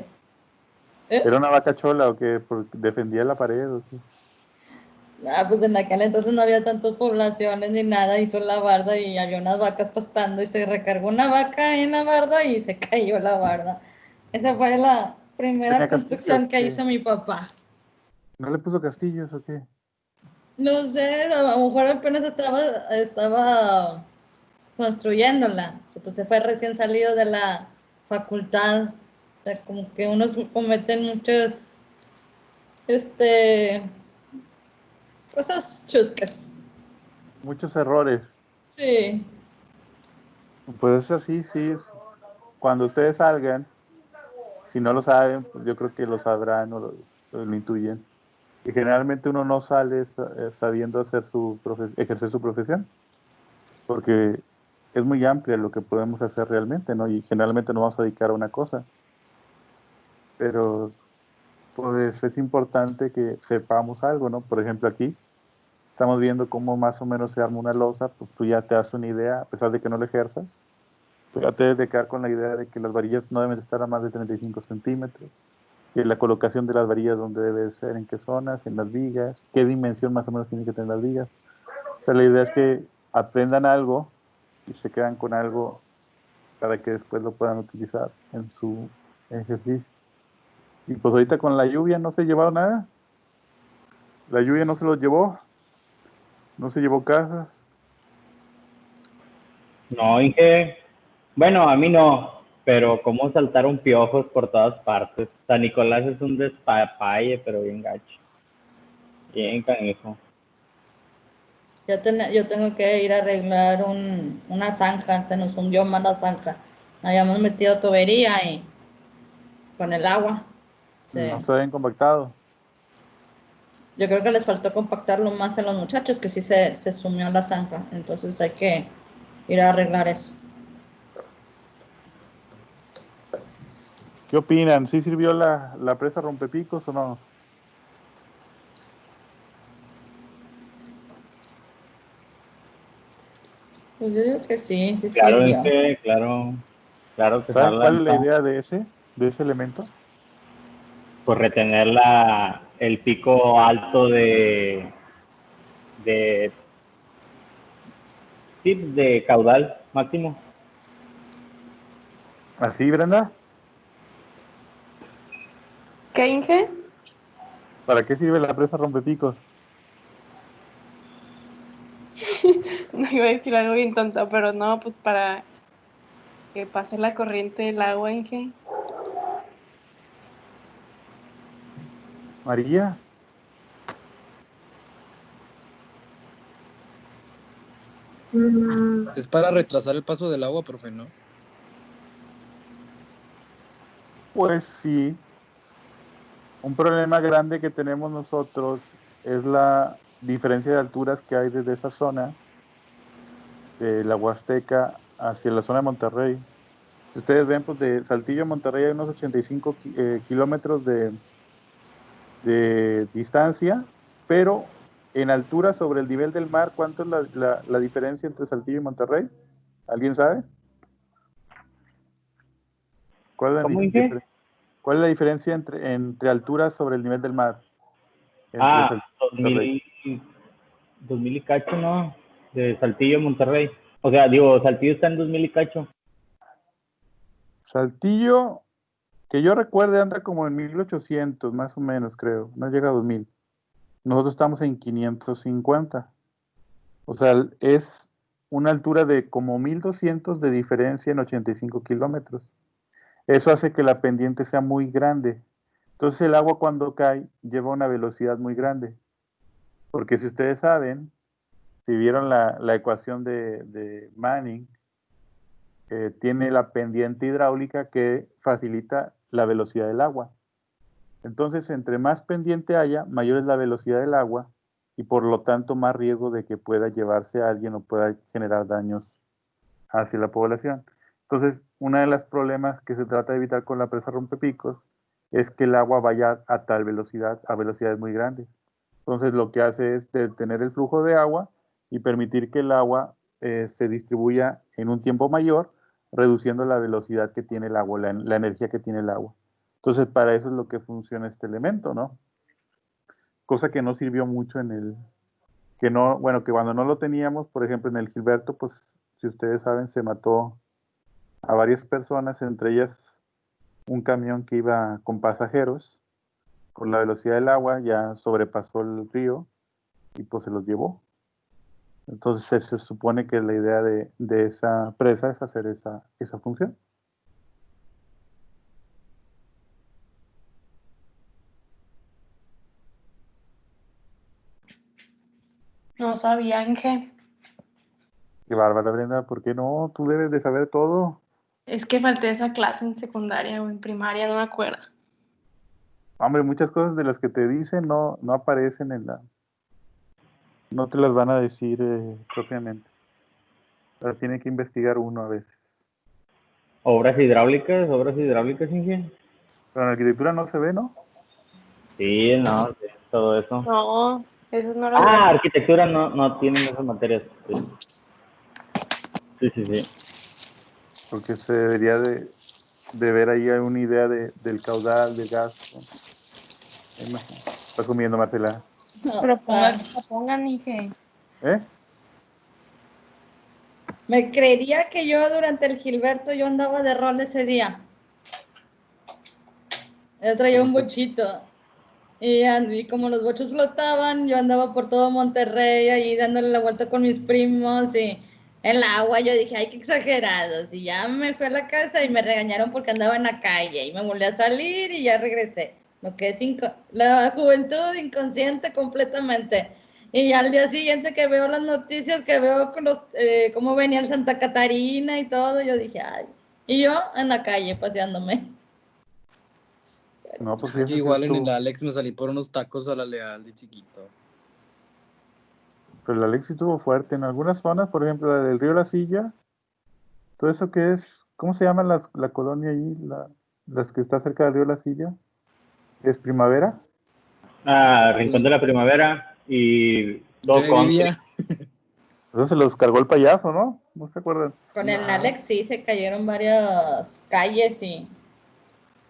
¿eh? una vaca chola o que defendía la pared o qué. Pues en aquel entonces no había tantas poblaciones ni nada, hizo la barda y había unas vacas pastando y se recargó una vaca en la barda y se cayó la barda. Esa fue la primera ¿Tenía construcción castillos? que hizo mi papá. ¿No le puso castillos o qué? No sé, a lo mejor apenas estaba construyéndola, que pues se fue recién salido de la facultad. O sea, como que unos cometen muchas cosas chuscas. Muchos errores. Sí. Pues es así, sí. Cuando ustedes salgan, si no lo saben, pues yo creo que lo sabrán o lo intuyen. Y generalmente uno no sale sabiendo ejercer su profesión, porque es muy amplia lo que podemos hacer realmente, ¿no? Y generalmente nos vamos a dedicar a una cosa. Pero pues es importante que sepamos algo, ¿no? Por ejemplo, aquí estamos viendo cómo más o menos se arma una losa, pues tú ya te das una idea, a pesar de que no la ejerzas, tú ya te debes de quedar con la idea de que las varillas no deben estar a más de 35 centímetros, que la colocación de las varillas donde debe ser, en qué zonas, en las vigas, qué dimensión más o menos tienen que tener las vigas. O sea, la idea es que aprendan algo y se quedan con algo para que después lo puedan utilizar en su ejercicio. Y pues ahorita con la lluvia no se llevaron nada. La lluvia no se los llevó, no se llevó casas. No, Inge. Bueno, a mí no, pero cómo saltaron piojos por todas partes. San Nicolás es un despapalle, pero bien gacho. Bien canijo. Yo tengo que ir a arreglar una zanja, se nos hundió más la zanja. Habíamos metido tubería y con el agua. No está bien compactado. Yo creo que les faltó compactarlo más a los muchachos, que sí se sumió la zanja. Entonces hay que ir a arreglar eso. ¿Qué opinan? ¿Sí sirvió la presa rompepicos o no? Pues yo digo que sí Claro, sirvió. claro que ¿Saben jala, cuál es la ¿no? idea de ese elemento? Pues retener el pico alto de sí, de caudal máximo. ¿Así, Brenda? ¿Qué, Inge? ¿Para qué sirve la presa rompepicos? No iba a decir algo bien tonto, pero no, pues para que pase la corriente del agua, Inge. María. Es para retrasar el paso del agua, profe, ¿no? Pues sí. Un problema grande que tenemos nosotros es la diferencia de alturas que hay desde esa zona de la Huasteca hacia la zona de Monterrey. Si ustedes ven, pues de Saltillo a Monterrey hay unos 85 kilómetros de distancia, pero en altura sobre el nivel del mar, ¿cuánto es la diferencia entre Saltillo y Monterrey? ¿Alguien sabe? ¿Cuál es la, ¿Cómo dije? ¿Cuál es la diferencia entre alturas sobre el nivel del mar? Entre Saltillo y Monterrey. 2000 y cacho, ¿no? De Saltillo a Monterrey. O sea, digo, Saltillo está en 2000 y cacho. Saltillo, que yo recuerde, anda como en 1800, más o menos, creo. No llega a 2000. Nosotros estamos en 550. O sea, es una altura de como 1200 de diferencia en 85 kilómetros. Eso hace que la pendiente sea muy grande. Entonces el agua cuando cae lleva una velocidad muy grande. Porque si ustedes saben, si vieron la ecuación de Manning, tiene la pendiente hidráulica que facilita la velocidad del agua. Entonces, entre más pendiente haya, mayor es la velocidad del agua y por lo tanto más riesgo de que pueda llevarse a alguien o pueda generar daños hacia la población. Entonces, uno de los problemas que se trata de evitar con la presa rompepicos es que el agua vaya a tal velocidad, a velocidades muy grandes. Entonces, lo que hace es detener el flujo de agua y permitir que el agua se distribuya en un tiempo mayor, reduciendo la velocidad que tiene el agua, la energía que tiene el agua. Entonces, para eso es lo que funciona este elemento, ¿no? Cosa que no sirvió mucho que cuando no lo teníamos, por ejemplo, en el Gilberto, pues, si ustedes saben, se mató a varias personas, entre ellas un camión que iba con pasajeros, por la velocidad del agua, ya sobrepasó el río y pues se los llevó. Entonces se supone que la idea de esa presa es hacer esa función. No sabía, Inge. Qué bárbara, Brenda, ¿por qué no? Tú debes de saber todo. Es que falté esa clase en secundaria o en primaria, no me acuerdo. Hombre, muchas cosas de las que te dicen no aparecen no te las van a decir propiamente. Las tiene que investigar uno a veces. Obras hidráulicas, Inge. Pero en arquitectura no se ve, ¿no? Sí, no, sí, todo eso. No, eso no lo Arquitectura no tienen esas materias. Sí. Porque se debería de ver ahí una idea del caudal, del gasto. Está comiendo, Marcela. Pero pongan, Inge. ¿Eh? Me creería que yo durante el Gilberto yo andaba de rol ese día. Yo traía un bochito. Y como los bochos flotaban, yo andaba por todo Monterrey ahí dándole la vuelta con mis primos y el agua, yo dije, ay, qué exagerados. Y ya me fui a la casa y me regañaron porque andaba en la calle y me volví a salir y ya regresé. Lo que es la juventud inconsciente completamente. Y ya al día siguiente que veo las noticias, que veo cómo venía el Santa Catarina y todo, yo dije, ay, Y yo en la calle paseándome. No, pues Yo eso sí igual en el estuvo. Alex me salí por unos tacos a la Leal de chiquito. Pero el Alex sí estuvo fuerte. En algunas zonas, por ejemplo, la del Río La Silla, todo eso que es, ¿cómo se llama la colonia ahí? Las que está cerca del Río La Silla. ¿Es Primavera? Rincón de la Primavera y Yo todo ahí country. vivía. Entonces se los cargó el payaso, ¿no? ¿No se acuerdan? Con el No. Alex sí se cayeron varias calles y No,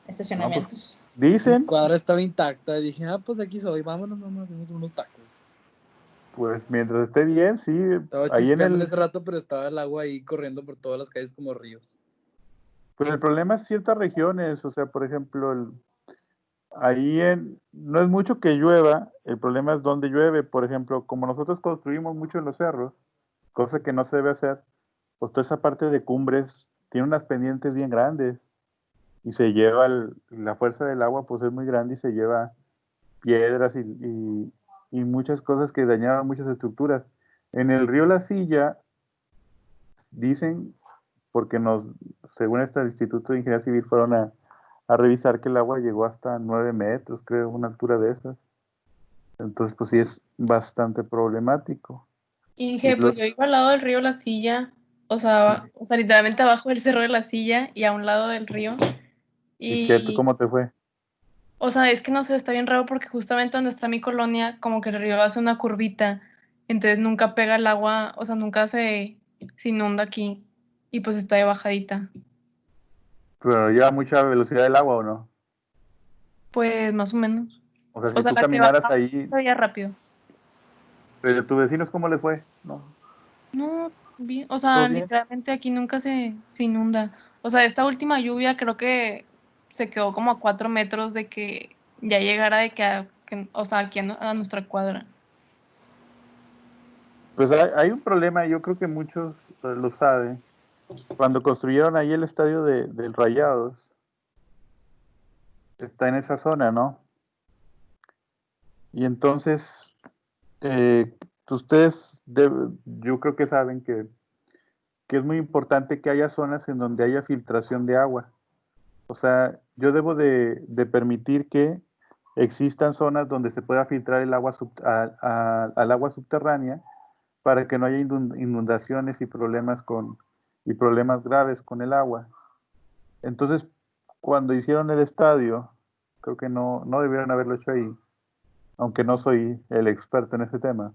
pues estacionamientos. Mi dicen, cuadra estaba intacta. Y dije, pues aquí soy. Vámonos, mamá, vimos unos tacos. pues mientras esté bien, sí, Estaba ahí en chispeando en el... ese rato, pero estaba el agua ahí corriendo por todas las calles como ríos. Pues el problema es ciertas regiones, o sea, por ejemplo, no es mucho que llueva, el problema es dónde llueve. Por ejemplo, como nosotros construimos mucho en los cerros, cosa que no se debe hacer, pues toda esa parte de cumbres tiene unas pendientes bien grandes y se lleva la fuerza del agua, pues es muy grande y se lleva piedras y muchas cosas que dañaron muchas estructuras. En el río La Silla, dicen, porque según el Instituto de Ingeniería Civil, fueron a revisar que el agua llegó hasta 9 metros, creo, una altura de esas. Entonces, pues sí es bastante problemático. Y Y dije, pues yo iba al lado del río La Silla, o sea, literalmente abajo del cerro de La Silla y a un lado del río. Y, ¿Cómo te fue? o sea, es que no sé, está bien raro porque justamente donde está mi colonia, como que el río hace una curvita, entonces nunca pega el agua, o sea, nunca se inunda aquí y pues está de bajadita. ¿Pero lleva mucha velocidad el agua o no? Pues más o menos. O sea, O si sea, tú la que caminaras baja ahí, se veía rápido. pero tus vecinos, ¿cómo les fue? No, No, bien, o ¿todo sea, bien? literalmente aquí nunca se inunda. O sea, esta última lluvia creo que se quedó como a 4 metros de que ya llegara de o sea, aquí a nuestra cuadra. Pues hay un problema, yo creo que muchos lo saben. Cuando construyeron ahí el estadio del Rayados, está en esa zona, ¿no? Y entonces, eh, yo creo que saben que es muy importante que haya zonas en donde haya filtración de agua. O sea, yo debo de permitir que existan zonas donde se pueda filtrar el agua al agua subterránea para que no haya inundaciones y problemas graves con el agua. Entonces, cuando hicieron el estadio, creo que no debieron haberlo hecho ahí, aunque no soy el experto en ese tema.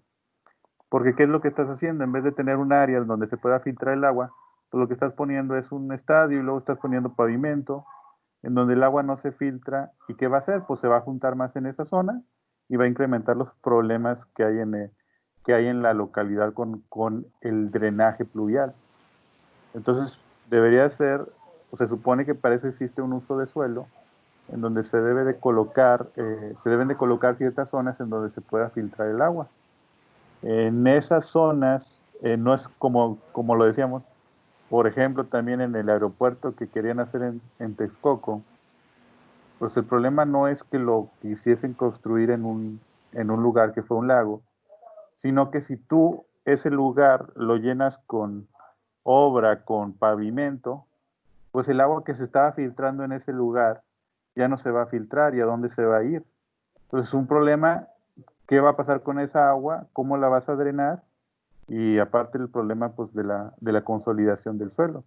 Porque ¿qué es lo que estás haciendo? En vez de tener un área donde se pueda filtrar el agua, pues lo que estás poniendo es un estadio y luego estás poniendo pavimento en donde el agua no se filtra. ¿Y qué va a hacer? Pues se va a juntar más en esa zona y va a incrementar los problemas que hay en la localidad con el drenaje pluvial. Entonces, debería ser, o se supone que para eso existe un uso de suelo, en donde se deben de colocar ciertas zonas en donde se pueda filtrar el agua. En esas zonas, no es como lo decíamos, por ejemplo, también en el aeropuerto que querían hacer en Texcoco, pues el problema no es que lo quisiesen construir en un lugar que fue un lago, sino que si tú ese lugar lo llenas con obra, con pavimento, pues el agua que se estaba filtrando en ese lugar ya no se va a filtrar y a dónde se va a ir. Entonces, un problema, ¿qué va a pasar con esa agua? ¿Cómo la vas a drenar? Y aparte el problema pues de la consolidación del suelo.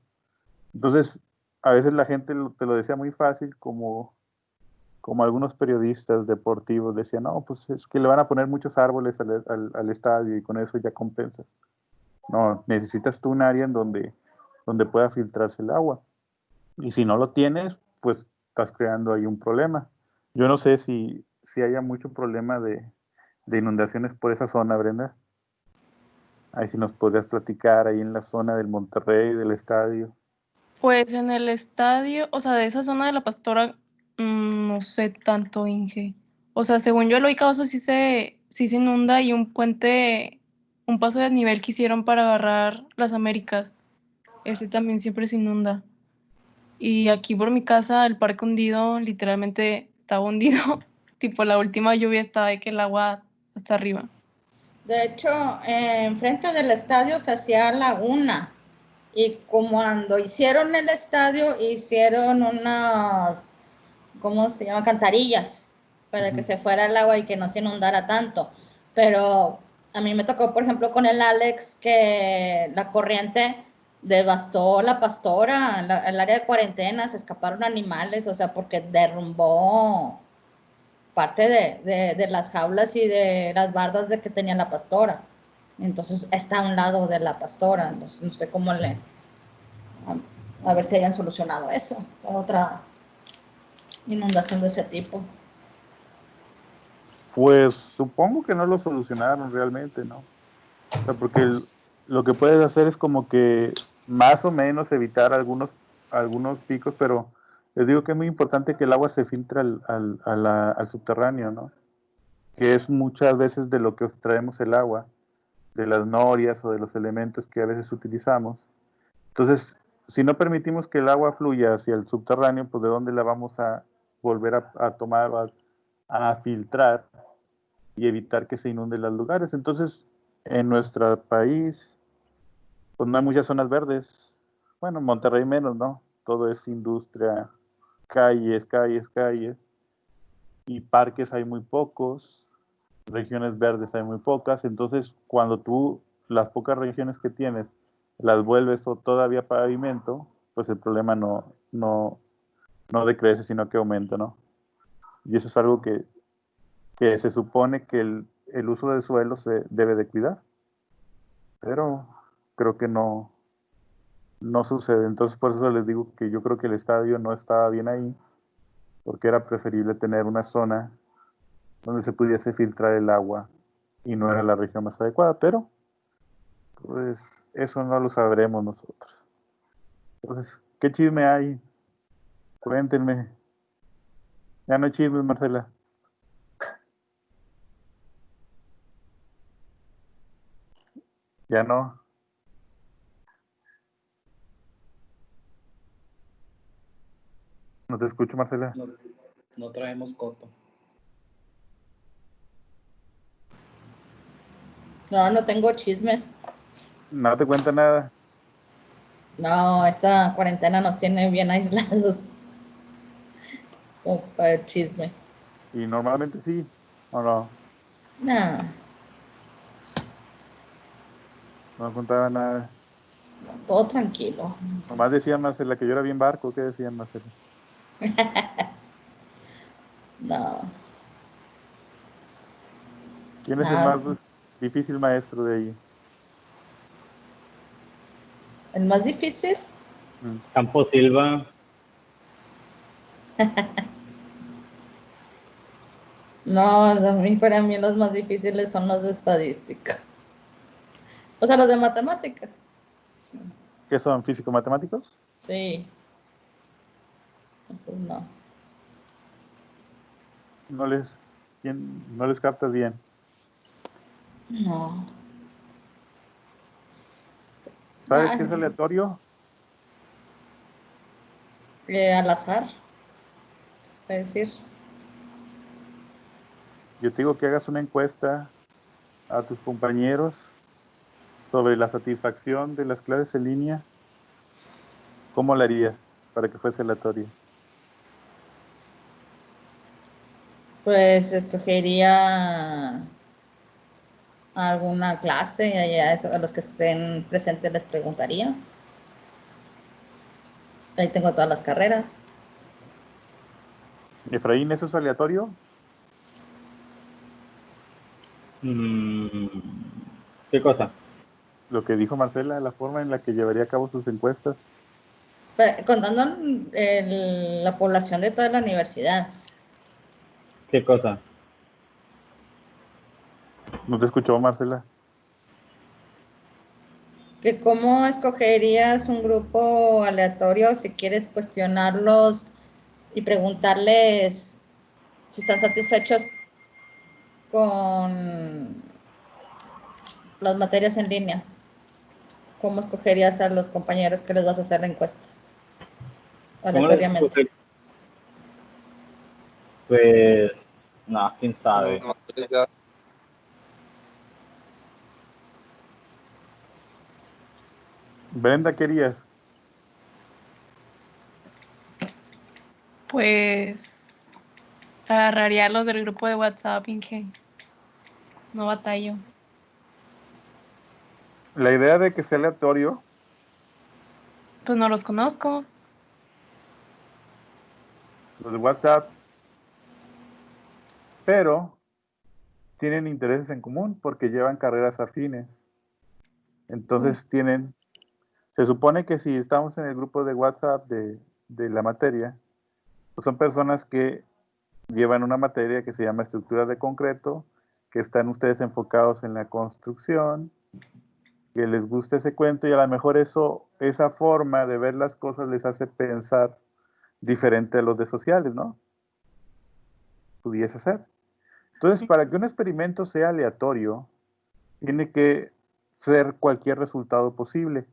Entonces, a veces la gente te lo decía muy fácil, como algunos periodistas deportivos decían, no, pues es que le van a poner muchos árboles al estadio y con eso ya compensas. No, necesitas tú un área en donde pueda filtrarse el agua. Y si no lo tienes, pues estás creando ahí un problema. Yo no sé si haya mucho problema de inundaciones por esa zona, Brenda. Ahí sí nos podrías platicar ahí en la zona del Monterrey, del estadio. Pues en el estadio, o sea, de esa zona de la Pastora, no sé tanto, Inge. O sea, según yo, el Oicabaso sí se inunda y un puente, un paso de nivel que hicieron para agarrar las Américas, ese también siempre se inunda. Y aquí por mi casa, el parque hundido, literalmente estaba hundido. Tipo, la última lluvia estaba de que el agua hasta arriba. De hecho, enfrente del estadio se hacía laguna Y como cuando hicieron el estadio, hicieron unas, ¿cómo se llama? Cantarillas para que se fuera el agua y que no se inundara tanto. Pero a mí me tocó, por ejemplo, con el Alex, que la corriente devastó la pastora, el área de cuarentena, se escaparon animales, o sea, porque derrumbó parte de las jaulas y de las bardas de que tenía la pastora. Entonces está a un lado de la pastora, entonces no sé cómo le... A ver si hayan solucionado eso, otra inundación de ese tipo. Pues supongo que no lo solucionaron realmente, ¿no? O sea, porque lo que puedes hacer es como que más o menos evitar algunos picos, pero les digo que es muy importante que el agua se filtre al subterráneo, ¿no? Que es muchas veces de lo que extraemos el agua, de las norias o de los elementos que a veces utilizamos. Entonces, si no permitimos que el agua fluya hacia el subterráneo, pues ¿de dónde la vamos a volver a tomar o a filtrar y evitar que se inunden los lugares? Entonces, en nuestro país, pues no hay muchas zonas verdes. Bueno, Monterrey menos, ¿no? Todo es industria, calles, calles, calles. Y parques hay muy pocos, regiones verdes hay muy pocas. Entonces, cuando tú las pocas regiones que tienes las vuelves o todavía pavimento, pues el problema no decrece, sino que aumenta, ¿no? Y eso es algo que se supone que el uso del suelo se debe de cuidar, pero creo que no sucede. Entonces por eso les digo que yo creo que el estadio no estaba bien ahí, porque era preferible tener una zona donde se pudiese filtrar el agua y no era la región más adecuada, pero pues eso no lo sabremos nosotros. Entonces, ¿qué chisme hay? Cuéntenme. Ya no hay chismes, Marcela. Ya no. No te escucho, Marcela. No, no traemos coto. No, no tengo chismes. No te cuenta nada. No, esta cuarentena nos tiene bien aislados. Como para el chisme. Y normalmente sí, ¿o no? No, No contaba nada. todo tranquilo. Nomás decían, Marcela, que yo era bien barco. ¿Qué decían, Marcela? No, ¿Quién es el nada. más difícil maestro de ahí? El más difícil, Campo Silva, no, o sea, para mí los más difíciles son los de estadística. O sea, los de matemáticas. ¿Qué son? ¿Físico-matemáticos? Sí, esos no. No les captas bien. No. ¿Sabes Ah, qué es aleatorio? al azar, es decir. Yo te digo que hagas una encuesta a tus compañeros sobre la satisfacción de las clases en línea. ¿Cómo la harías para que fuese aleatorio? Pues escogería alguna clase y a los que estén presentes les preguntaría. Ahí tengo todas las carreras. Efraín, ¿eso es aleatorio? ¿qué cosa? Lo que dijo Marcela, la forma en la que llevaría a cabo sus encuestas. Contando la población de toda la universidad. ¿Qué cosa? ¿No te escuchó, Marcela? Que ¿cómo escogerías un grupo aleatorio si quieres cuestionarlos y preguntarles si están satisfechos con las materias en línea? ¿Cómo escogerías a los compañeros que les vas a hacer la encuesta? ¿Cómo les Aleatoriamente. escoger? Pues, no, quién No, sabe. no, pues ya. Brenda, ¿qué harías? Pues agarraría a los del grupo de WhatsApp, Inge. No batallo. La idea de que sea aleatorio, Pues no los conozco. los de WhatsApp, pero tienen intereses en común porque llevan carreras afines. Entonces se supone que si estamos en el grupo de WhatsApp de la materia, pues son personas que llevan una materia que se llama estructura de concreto, que están ustedes enfocados en la construcción, que les gusta ese cuento y a lo mejor esa forma de ver las cosas les hace pensar diferente a los de sociales, ¿no? Pudiese ser. Entonces, para que un experimento sea aleatorio, tiene que ser cualquier resultado posible.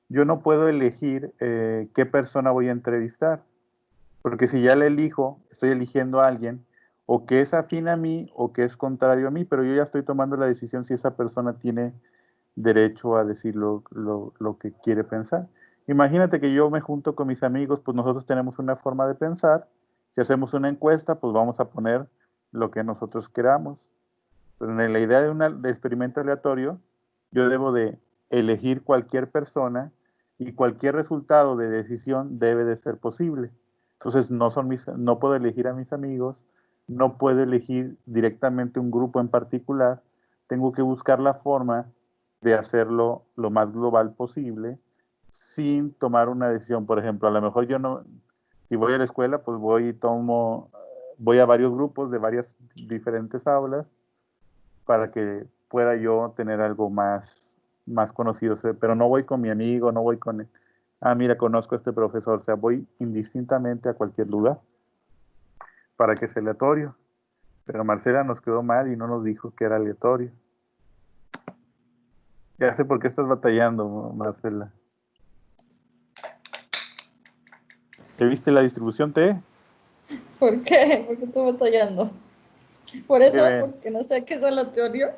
Yo no puedo elegir qué persona voy a entrevistar, porque si ya la elijo, estoy eligiendo a alguien o que es afín a mí o que es contrario a mí, pero yo ya estoy tomando la decisión si esa persona tiene derecho a decir lo que quiere pensar. Imagínate que yo me junto con mis amigos, pues nosotros tenemos una forma de pensar. Si hacemos una encuesta, pues vamos a poner lo que nosotros queramos. Pero en la idea de experimento aleatorio, yo debo de elegir cualquier persona y cualquier resultado de decisión debe de ser posible. Entonces no puedo elegir a mis amigos, no puedo elegir directamente un grupo en particular, tengo que buscar la forma de hacerlo lo más global posible sin tomar una decisión. Por ejemplo, a lo mejor yo no, si voy a la escuela, pues voy a varios grupos de varias diferentes aulas para que pueda yo tener algo más conocido, pero no voy con mi amigo, no voy con, mira, conozco a este profesor, o sea, voy indistintamente a cualquier lugar para que sea aleatorio. Pero Marcela nos quedó mal y no nos dijo que era aleatorio. Ya sé por qué estás batallando, Marcela. ¿Te viste la distribución T? ¿Por qué? ¿Por qué estoy batallando? Por eso, porque no sé qué es aleatorio.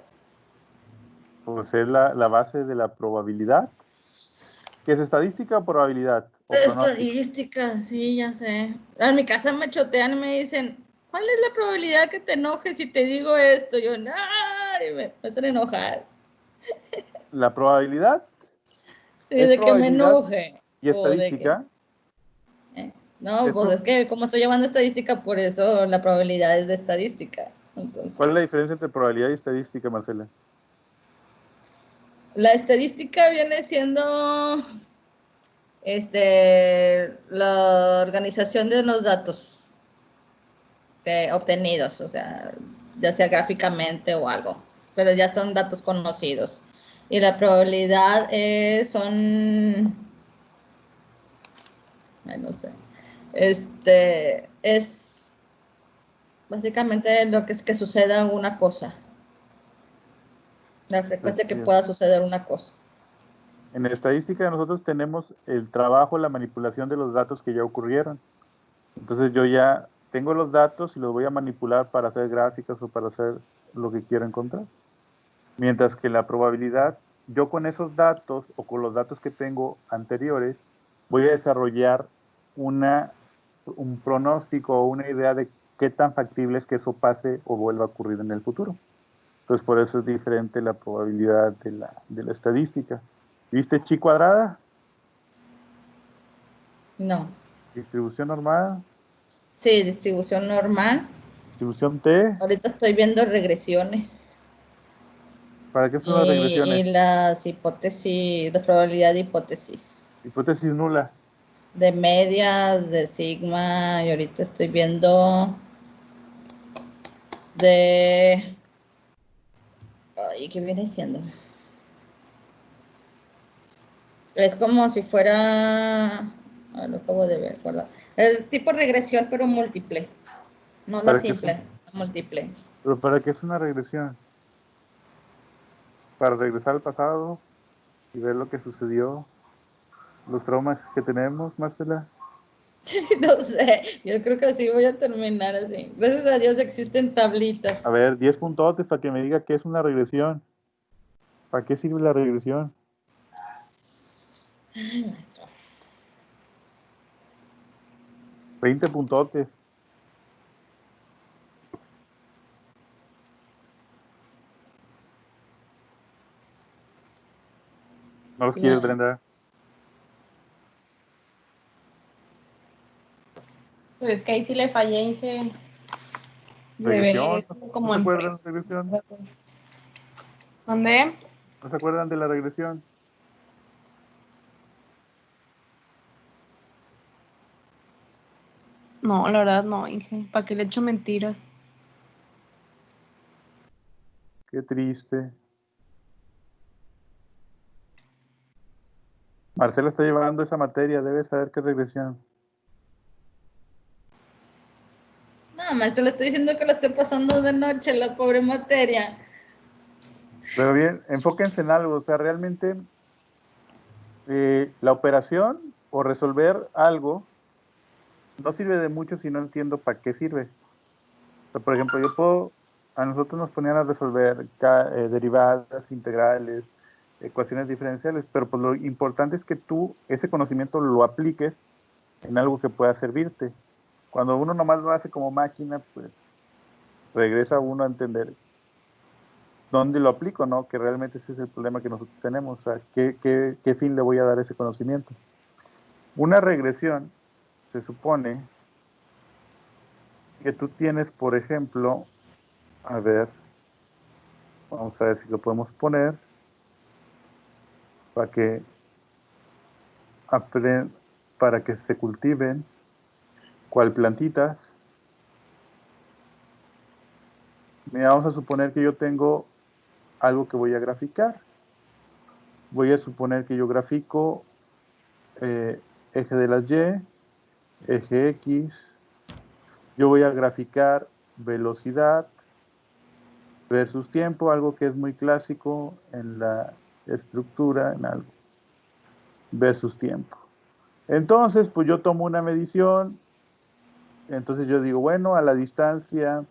Pues es la base de la probabilidad. ¿Qué es estadística o probabilidad? ¿O Estadística, sí, ya sé. En mi casa me chotean y me dicen, ¿cuál es la probabilidad que te enojes si te digo esto? Yo, ¡ay! Me hacen enojar. ¿La probabilidad? Sí, de que me enoje. ¿Y estadística? No, pues es que como estoy llevando estadística, por eso la probabilidad es de estadística. Entonces, ¿cuál es la diferencia entre probabilidad y estadística, Marcela? La estadística viene siendo la organización de los datos obtenidos, o sea, ya sea gráficamente o algo, pero ya son datos conocidos. Y la probabilidad no sé, es básicamente lo que es que suceda alguna cosa, la frecuencia que pueda suceder una cosa. En estadística nosotros tenemos el trabajo, la manipulación de los datos que ya ocurrieron. Entonces yo ya tengo los datos y los voy a manipular para hacer gráficas o para hacer lo que quiero encontrar. Mientras que la probabilidad, yo con esos datos o con los datos que tengo anteriores, voy a desarrollar un pronóstico o una idea de qué tan factible es que eso pase o vuelva a ocurrir en el futuro. Entonces por eso es diferente la probabilidad de la estadística. ¿Viste chi cuadrada? No. ¿Distribución normal? Sí, distribución normal. ¿Distribución T? Ahorita estoy viendo regresiones. ¿Para qué son las regresiones? Y las hipótesis, de probabilidad de hipótesis. Hipótesis nula. De medias, de sigma, y ahorita estoy viendo de... Ay, ¿qué viene siendo? Es como si fuera... lo acabo de ver, ¿verdad? El tipo regresión, pero múltiple. No la simple, múltiple. ¿Pero para qué es una regresión? ¿Para regresar al pasado y ver lo que sucedió? ¿Los traumas que tenemos, Marcela? No sé, yo creo que así voy a terminar así. Gracias a Dios existen tablitas. A ver, 10 puntotes para que me diga qué es una regresión. ¿Para qué sirve la regresión? Ay, maestro. 20 puntotes. ¿No los quieres, Brenda? Pues es que ahí sí le fallé, Inge. Regresión. Como ¿No se en acuerdan de regresión? ¿Dónde? ¿No se acuerdan de la regresión? No, la verdad no, Inge. ¿Para qué le echo mentiras? Qué triste. Marcela está llevando esa materia, debe saber qué regresión. No, maestro, le estoy diciendo que lo estoy pasando de noche, la pobre materia. Pero bien, enfóquense en algo, o sea, realmente la operación o resolver algo no sirve de mucho si no entiendo para qué sirve. O sea, por ejemplo, a nosotros nos ponían a resolver derivadas, integrales, ecuaciones diferenciales, pero pues lo importante es que tú ese conocimiento lo apliques en algo que pueda servirte. Cuando uno nomás lo hace como máquina, pues regresa uno a entender dónde lo aplico, ¿no? Que realmente ese es el problema que nosotros tenemos. O sea, ¿qué fin le voy a dar a ese conocimiento? Una regresión se supone que tú tienes, por ejemplo, a ver, vamos a ver si lo podemos poner para que para que se cultiven cual plantitas. Mira, vamos a suponer que yo tengo algo que voy a graficar. Voy a suponer que yo grafico eje de las Y, eje X. Yo voy a graficar velocidad versus tiempo, algo que es muy clásico en la estructura, en algo, versus tiempo. Entonces, pues yo tomo una medición, entonces yo digo, bueno, a la distancia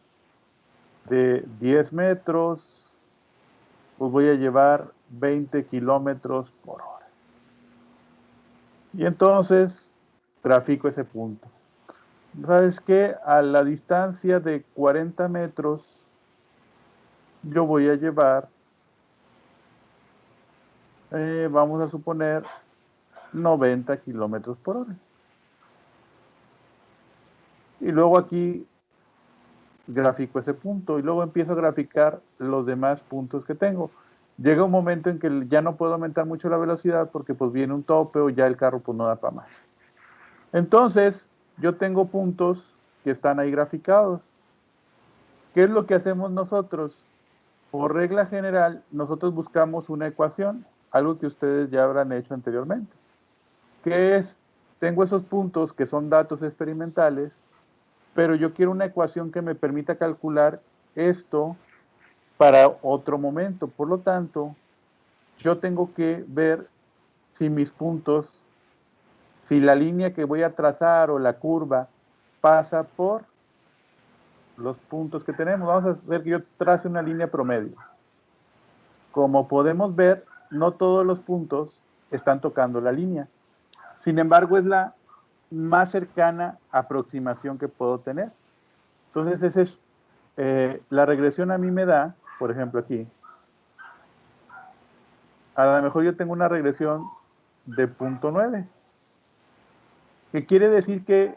de 10 metros, pues voy a llevar 20 kilómetros por hora. Y entonces grafico ese punto. ¿Sabes qué? A la distancia de 40 metros, yo voy a llevar, vamos a suponer, 90 kilómetros por hora. Y luego aquí grafico ese punto y luego empiezo a graficar los demás puntos que tengo. Llega un momento en que ya no puedo aumentar mucho la velocidad porque pues viene un tope o ya el carro pues no da para más. Entonces, yo tengo puntos que están ahí graficados. ¿Qué es lo que hacemos nosotros? Por regla general, nosotros buscamos una ecuación, algo que ustedes ya habrán hecho anteriormente, que es, tengo esos puntos que son datos experimentales, pero yo quiero una ecuación que me permita calcular esto para otro momento. Por lo tanto, yo tengo que ver si mis puntos, si la línea que voy a trazar o la curva pasa por los puntos que tenemos. Vamos a hacer que yo trace una línea promedio. Como podemos ver, no todos los puntos están tocando la línea. Sin embargo, es la más cercana aproximación que puedo tener. Entonces, ese es, la regresión a mí me da, por ejemplo aquí, a lo mejor yo tengo una regresión de 0.9, que quiere decir que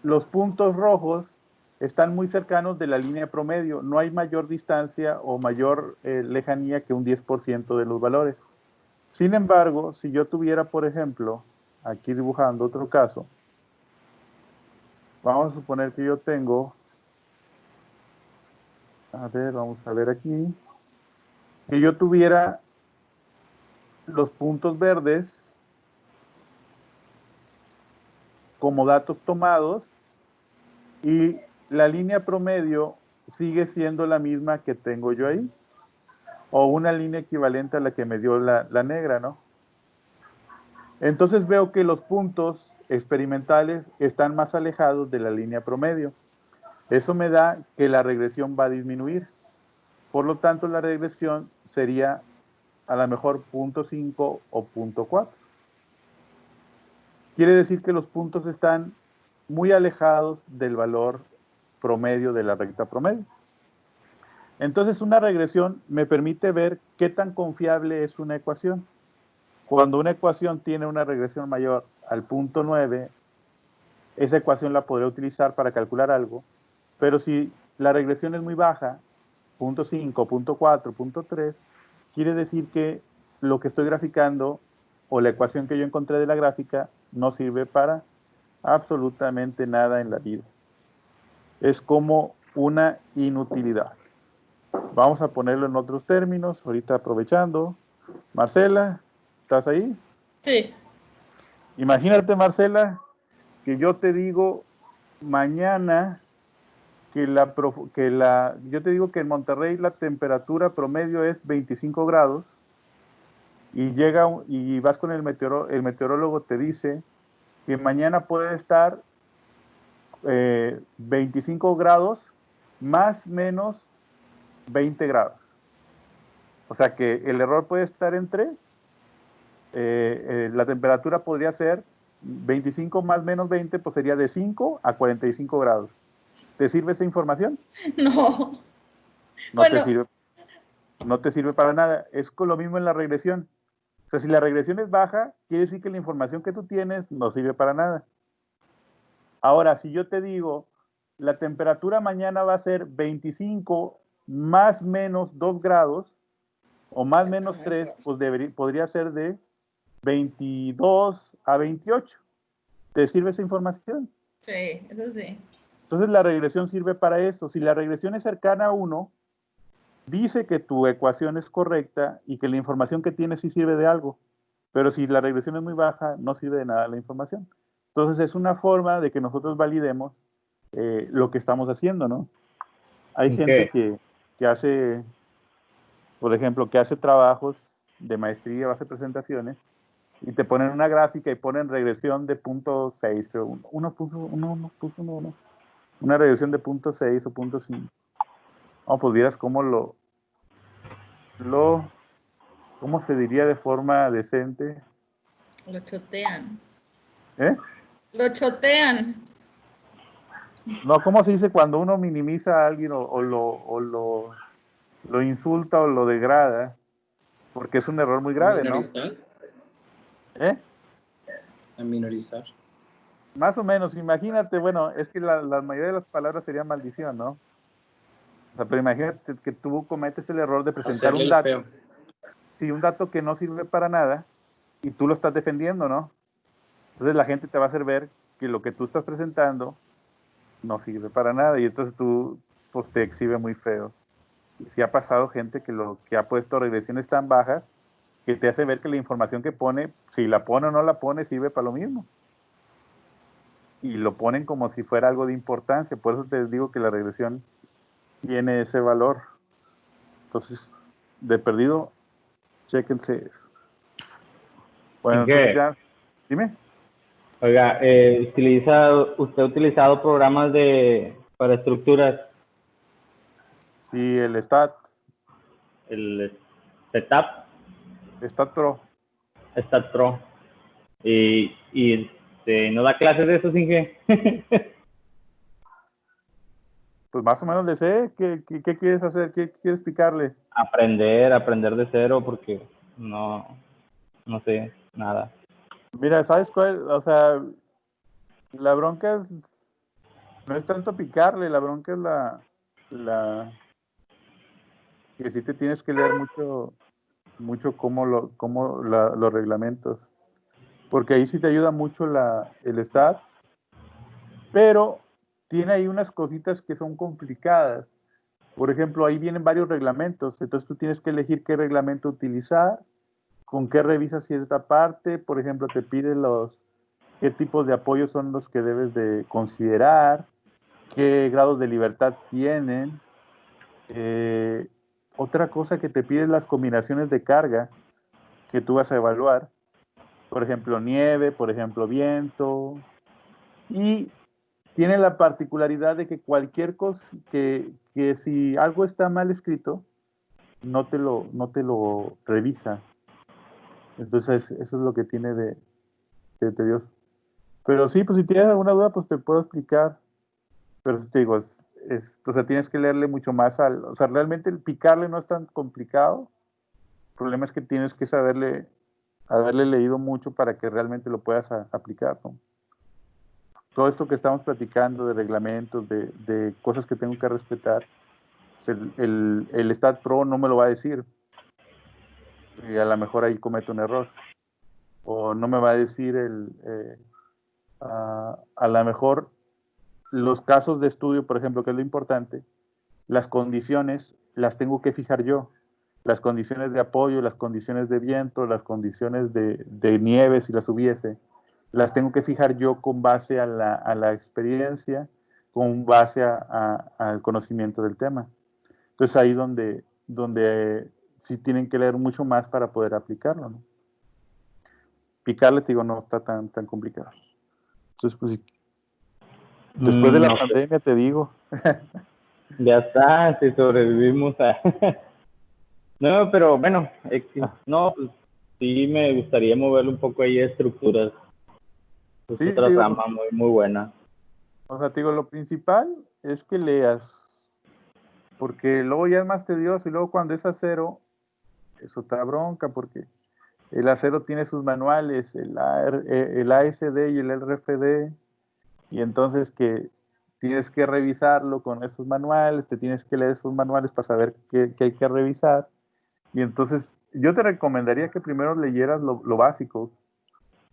los puntos rojos están muy cercanos de la línea promedio, no hay mayor distancia o mayor lejanía que un 10% de los valores. Sin embargo, si yo tuviera, por ejemplo, aquí dibujando otro caso, vamos a suponer que yo tengo, a ver, vamos a ver aquí, que yo tuviera los puntos verdes como datos tomados y la línea promedio sigue siendo la misma que tengo yo ahí, o una línea equivalente a la que me dio la negra, ¿no? Entonces veo que los puntos experimentales están más alejados de la línea promedio. Eso me da que la regresión va a disminuir. Por lo tanto, la regresión sería a lo mejor 0.5 o 0.4. quiere decir que los puntos están muy alejados del valor promedio de la recta promedio. Entonces, una regresión me permite ver qué tan confiable es una ecuación. Cuando una ecuación tiene una regresión mayor al punto 9, esa ecuación la podré utilizar para calcular algo, pero si la regresión es muy baja, punto 5, punto 4, punto 3, quiere decir que lo que estoy graficando o la ecuación que yo encontré de la gráfica no sirve para absolutamente nada en la vida. Es como una inutilidad. Vamos a ponerlo en otros términos, ahorita aprovechando. Marcela, ¿estás ahí? Sí. Imagínate, Marcela, que yo te digo mañana yo te digo que en Monterrey la temperatura promedio es 25 grados y y vas con el meteorólogo te dice que mañana puede estar 25 grados más menos 20 grados. O sea que el error puede estar entre, la temperatura podría ser 25 más menos 20, pues sería de 5 a 45 grados. ¿Te sirve esa información? No. No te sirve. No te sirve para nada. Es con lo mismo en la regresión. O sea, si la regresión es baja, quiere decir que la información que tú tienes no sirve para nada. Ahora, si yo te digo, la temperatura mañana va a ser 25 más menos 2 grados, o más menos 3, pues podría ser de 22 a 28. ¿Te sirve esa información? Sí, eso sí. Entonces la regresión sirve para eso. Si la regresión es cercana a 1, dice que tu ecuación es correcta y que la información que tienes sí sirve de algo. Pero si la regresión es muy baja, no sirve de nada la información. Entonces es una forma de que nosotros validemos lo que estamos haciendo, ¿no? Hay gente que hace, por ejemplo, que hace trabajos de maestría o hace presentaciones y te ponen una gráfica y ponen regresión de punto 6, pero una regresión de punto 6 o punto 5. No, pues vieras cómo ¿cómo se diría de forma decente? Lo chotean. ¿Eh? Lo chotean. No, ¿cómo se dice cuando uno minimiza a alguien o lo insulta o lo degrada? Porque es un error muy grave, ¿no? ¿Minorizar? ¿Eh? A minorizar. Más o menos, imagínate, bueno, es que la mayoría de las palabras serían maldición, ¿no? O sea, pero imagínate que tú cometes el error de presentar Hacerle un el dato. feo. Sí, un dato que no sirve para nada y tú lo estás defendiendo, ¿no? Entonces la gente te va a hacer ver que lo que tú estás presentando no sirve para nada y entonces tú pues te exhibe muy feo. Y sí ha pasado gente que ha puesto regresiones tan bajas que te hace ver que la información que pone, si la pone o no la pone, sirve para lo mismo. Y lo ponen como si fuera algo de importancia. Por eso te digo que la regresión tiene ese valor. Entonces, de perdido, chéquense eso. Bueno, entonces ya, dime. Oiga, ¿usted ha utilizado programas para estructuras? Sí, el STAT. El Setup, STAT Pro. Stat Pro. Y ¿no da clases de esos, Inge? Pues más o menos le sé. ¿Qué quieres hacer? ¿Qué quieres explicarle? Aprender de cero, porque no sé nada. Mira, ¿sabes cuál? O sea, la bronca no es tanto picarle, la bronca es que sí te tienes que leer mucho los reglamentos. Porque ahí sí te ayuda mucho el STAT, pero tiene ahí unas cositas que son complicadas. Por ejemplo, ahí vienen varios reglamentos, entonces tú tienes que elegir qué reglamento utilizar, con qué revisas cierta parte, por ejemplo, te pide qué tipos de apoyos son los que debes de considerar, qué grados de libertad tienen. Otra cosa que te pide es las combinaciones de carga que tú vas a evaluar. Por ejemplo, nieve, por ejemplo, viento. Y tiene la particularidad de que cualquier cosa, que si algo está mal escrito, no te lo revisa. Entonces, eso es lo que tiene de tedioso. Pero sí, pues si tienes alguna duda, pues te puedo explicar. Pero te digo, o sea, tienes que leerle mucho más o sea, realmente el picarle no es tan complicado. El problema es que tienes que haberle leído mucho para que realmente lo puedas aplicar, ¿no? Todo esto que estamos platicando de reglamentos, de cosas que tengo que respetar, pues el Stat Pro no me lo va a decir. Y a lo mejor ahí cometo un error. O no me va a decir a lo mejor los casos de estudio, por ejemplo, que es lo importante, las condiciones las tengo que fijar yo. Las condiciones de apoyo, las condiciones de viento, las condiciones de nieve, si las hubiese, las tengo que fijar yo con base a la experiencia, con base al conocimiento del tema. Entonces ahí donde sí tienen que leer mucho más para poder aplicarlo, ¿no? Picarle, te digo, no está tan complicado. Entonces, pues, después de la No sé. pandemia, te digo. Ya está, si sobrevivimos a... No, pero bueno, no, pues, sí me gustaría moverle un poco ahí de estructuras. Es Sí, otra digo, rama muy buena. o sea, te digo, lo principal es que leas, porque luego ya es más tedioso y luego cuando es acero, es otra bronca, porque el acero tiene sus manuales, el ASD y el RFD, y entonces que tienes que revisarlo con esos manuales, te tienes que leer esos manuales para saber qué hay que revisar, y entonces yo te recomendaría que primero leyeras lo básico,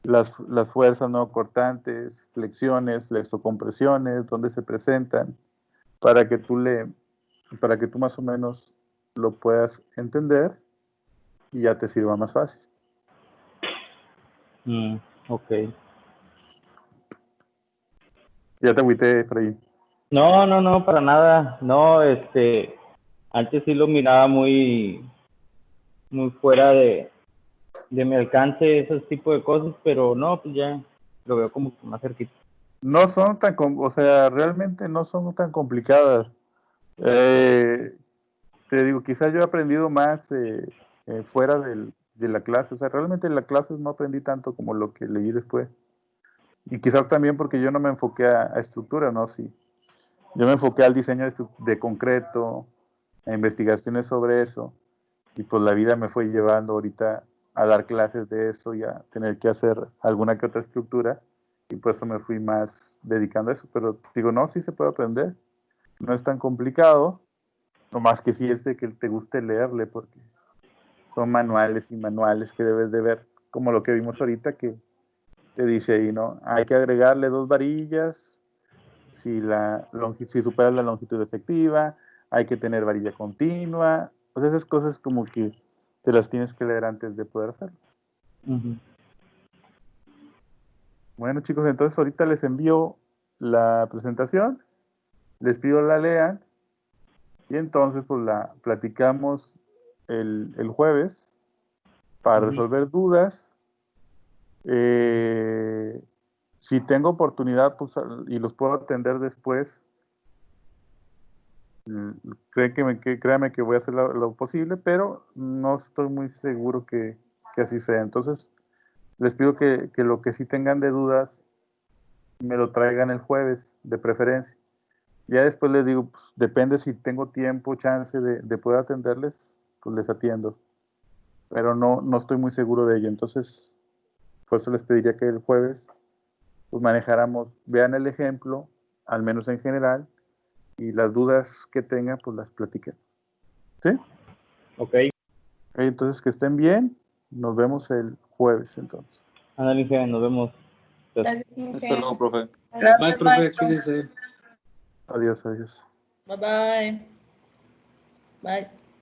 las fuerzas no cortantes, flexiones, flexocompresiones, dónde se presentan, para que tú más o menos lo puedas entender y ya te sirva más fácil. Ok. Ya te agüité, Freddy. No, para nada. No, antes sí lo miraba muy fuera de mi alcance, esos tipos de cosas, pero no, pues ya lo veo como más cerquita. No son o sea, realmente no son tan complicadas. Te digo, quizás yo he aprendido más fuera de la clase. O sea, realmente en la clase no aprendí tanto como lo que leí después. Y quizás también porque yo no me enfoqué a estructura, ¿no? Sí. Yo me enfoqué al diseño de concreto, a investigaciones sobre eso. Y pues la vida me fue llevando ahorita a dar clases de eso y a tener que hacer alguna que otra estructura. Y por eso me fui más dedicando a eso. Pero digo, no, sí se puede aprender. No es tan complicado. Nomás que sí es de que te guste leerle, porque son manuales y manuales que debes de ver, como lo que vimos ahorita, que te dice ahí, ¿no? Hay que agregarle 2 varillas, si superas la longitud efectiva, hay que tener varilla continua, pues esas cosas como que te las tienes que leer antes de poder hacerlo. Bueno, chicos, entonces ahorita les envío la presentación, les pido la lean, y entonces pues la platicamos el jueves para resolver dudas. Si tengo oportunidad pues, y los puedo atender después, créanme que voy a hacer lo posible, pero no estoy muy seguro que así sea. Entonces, les pido que lo que sí tengan de dudas me lo traigan el jueves, de preferencia. Ya después les digo, pues, depende si tengo tiempo, chance de poder atenderles, pues les atiendo. Pero no estoy muy seguro de ello. Entonces, por eso les pediría que el jueves pues manejáramos, vean el ejemplo, al menos en general, y las dudas que tengan, pues las platiquen. ¿Sí? Ok. Entonces, que estén bien. Nos vemos el jueves, entonces. Ándale, nos vemos. Gracias, Hasta luego, profe. Gracias, Bye, profe, maestro. cuídese. Adiós. Bye bye. Bye.